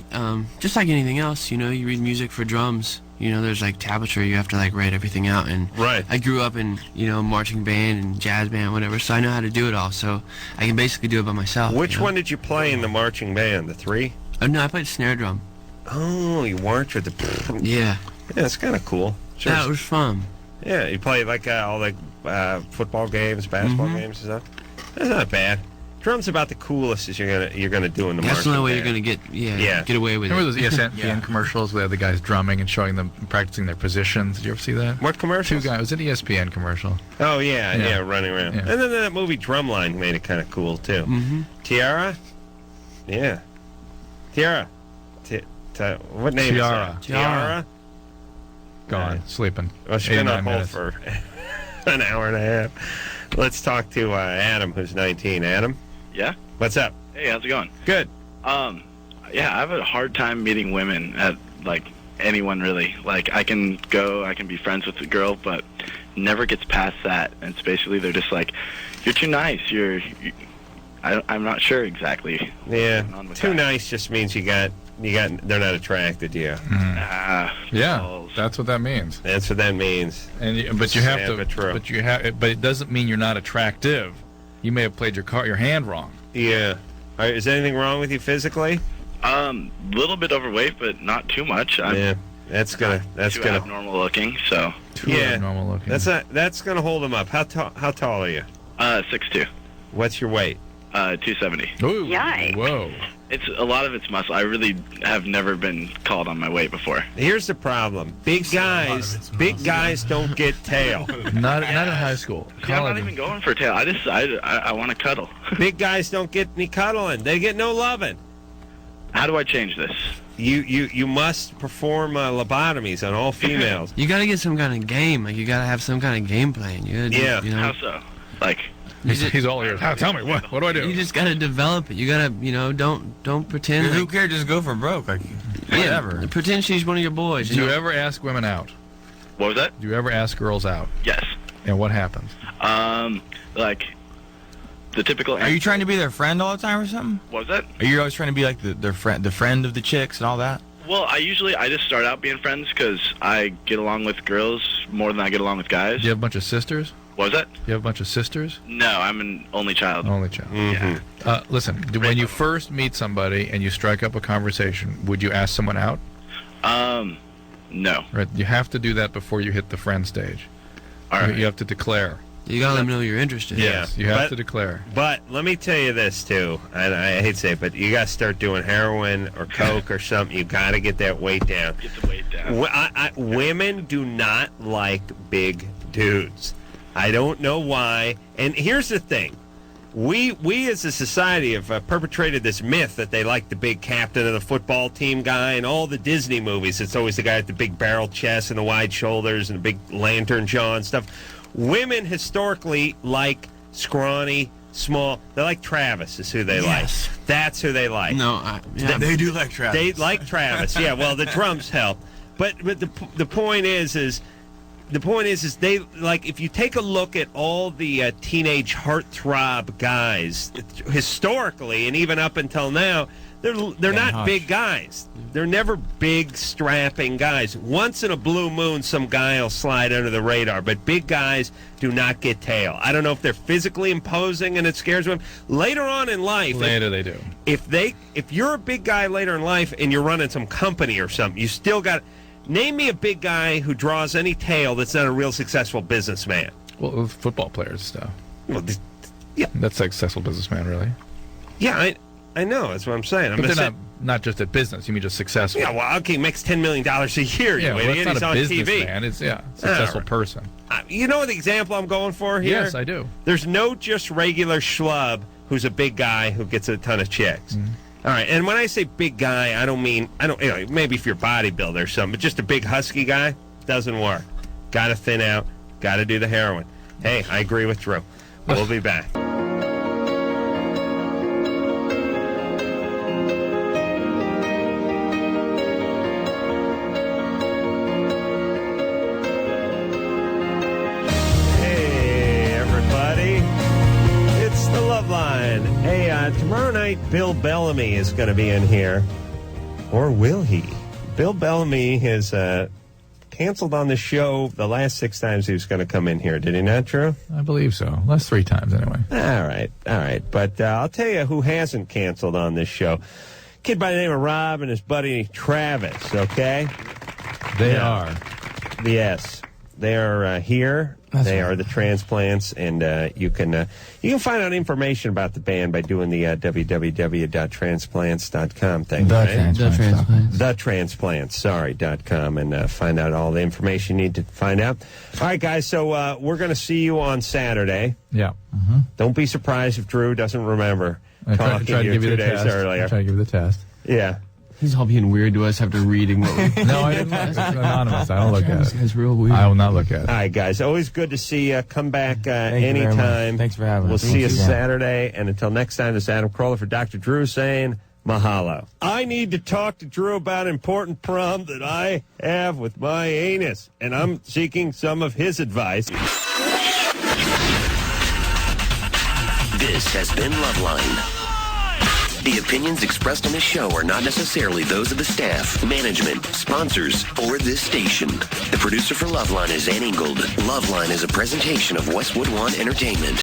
just like anything else. You read music for drums. There's like tablature. You have to like write everything out. And I grew up in marching band and jazz band, whatever. So I know how to do it all. So I can basically do it by myself. Which one did you play in the marching band? The 3? Oh no, I played snare drum. Oh, you marched with the. Yeah. Yeah, it's kind of cool. Sure. Yeah, it was fun. Yeah, you play like all football games, basketball games and stuff. That's not bad. Drums about the coolest as you're gonna do in the marching band. That's the only way you're gonna get away with Remember it. those ESPN commercials where the guys drumming and showing them practicing their positions? Did you ever see that? What commercials? 2 guys. It was an ESPN commercial. Oh yeah, running around. Yeah. And then that movie Drumline made it kind of cool too. Mm-hmm. Tiara? Yeah. Tiara. What name is that? Tiara? Gone, sleeping. Well, she's been on hold for an hour and a half. Let's talk to Adam, who's 19. Adam? Yeah? What's up? Hey, how's it going? Good. Yeah, I have a hard time meeting women at, anyone really. I can be friends with a girl, but never gets past that. And it's basically they're just like, you're too nice. I'm not sure exactly. Yeah. Too nice just means they're not attracted to you. Yeah, that's what that means. That's what that means. But it doesn't mean you're not attractive. You may have played your hand wrong. Yeah. Is anything wrong with you physically? Little bit overweight, but not too much. That's gonna abnormal looking. So abnormal looking. That's gonna hold him up. How tall are you? 6'2". What's your weight? 270. Ooh. Yikes. Whoa. a lot of it's muscle. I really have never been called on my weight before. Here's the problem: big guys don't get tail. Not in high school. See, I'm not even going for tail. I want to cuddle. Big guys don't get any cuddling. They get no loving. How do I change this? You must perform lobotomies on all females. You gotta get some kind of game. Like you gotta have some kind of game plan. You gotta do, How so? Like. He's all ears. Tell me, what do I do? You just gotta develop it. You gotta, don't pretend. Who cares? Just go for broke. Like, whatever. Pretend she's one of your boys. Do you ever ask women out? What was that? Do you ever ask girls out? Yes. And what happens? Like the typical. Are you trying to be their friend all the time or something? What was that? Are you always trying to be like the friend of the chicks and all that? Well, I just start out being friends because I get along with girls more than I get along with guys. Do you have a bunch of sisters? What was that? You have a bunch of sisters? No, I'm an only child. Only child. Yeah. Listen, when you first meet somebody and you strike up a conversation, would you ask someone out? No. Right. You have to do that before you hit the friend stage. All right. You have to declare. You gotta let them know you're interested. Yes, you have to declare. But let me tell you this too. I hate to say it, but you got to start doing heroin or coke or something. You got to get that weight down. Get the weight down. Women do not like big dudes. I don't know why. And here's the thing. We as a society have perpetrated this myth that they like the big captain of the football team guy. And all the Disney movies, it's always the guy with the big barrel chest and the wide shoulders and the big lantern jaw and stuff. Women historically like scrawny, small. They like Travis is who they like. That's who they like. No, they do like Travis. They like Travis. Yeah, well, the drums help. But the point is they like, if you take a look at all the teenage heartthrob guys historically and even up until now, they're not big guys. They're never big strapping guys. Once in a blue moon, some guy will slide under the radar, but big guys do not get tail. I don't know if they're physically imposing and it scares them. Later on in life, they do. If you're a big guy later in life and you're running some company or something, you still got. Name me a big guy who draws any tail that's not a real successful businessman. Well, football players stuff. Well, yeah, that's a successful businessman, really. Yeah, I know. That's what I'm saying. But they're not just at business. You mean just successful? Yeah, well, okay, he makes $10 million a year. Yeah, He's that's not on a TV. businessman. It's a successful person. You know the example I'm going for here? Yes, I do. There's no just regular schlub who's a big guy who gets a ton of chicks. Mm-hmm. All right, and when I say big guy, I don't maybe if you're a bodybuilder or something, but just a big husky guy doesn't work. Got to thin out. Got to do the heroin. Hey, I agree with Drew. We'll be back. Loveline. Hey, tomorrow night, Bill Bellamy is going to be in here. Or will he? Bill Bellamy has canceled on the show the last 6 times he was going to come in here. Did he not, Drew? I believe so. Last 3 times, anyway. All right. But I'll tell you who hasn't canceled on this show. Kid by the name of Rob and his buddy Travis, okay? They are. Yes. They are here. They are the Transplants, and you can find out information about the band by doing the www.transplants.com thing. TheTransplants.com, and find out all the information you need to find out. All right, guys, so we're going to see you on Saturday. Yeah. Don't be surprised if Drew doesn't remember talking to you 2 days earlier. I tried to give you the test. Yeah. He's all being weird to us after reading what we... No, I didn't look. It's anonymous. I don't look at it. This guy's real weird. I will not look at it. All right, guys. Always good to see you. Come back anytime. Thanks for having us. We'll see you Saturday. And until next time, this is Adam Carolla for Dr. Drew saying mahalo. I need to talk to Drew about an important problem that I have with my anus, and I'm seeking some of his advice. This has been Loveline. The opinions expressed on this show are not necessarily those of the staff, management, sponsors, or this station. The producer for Loveline is Ann Ingold. Loveline is a presentation of Westwood One Entertainment.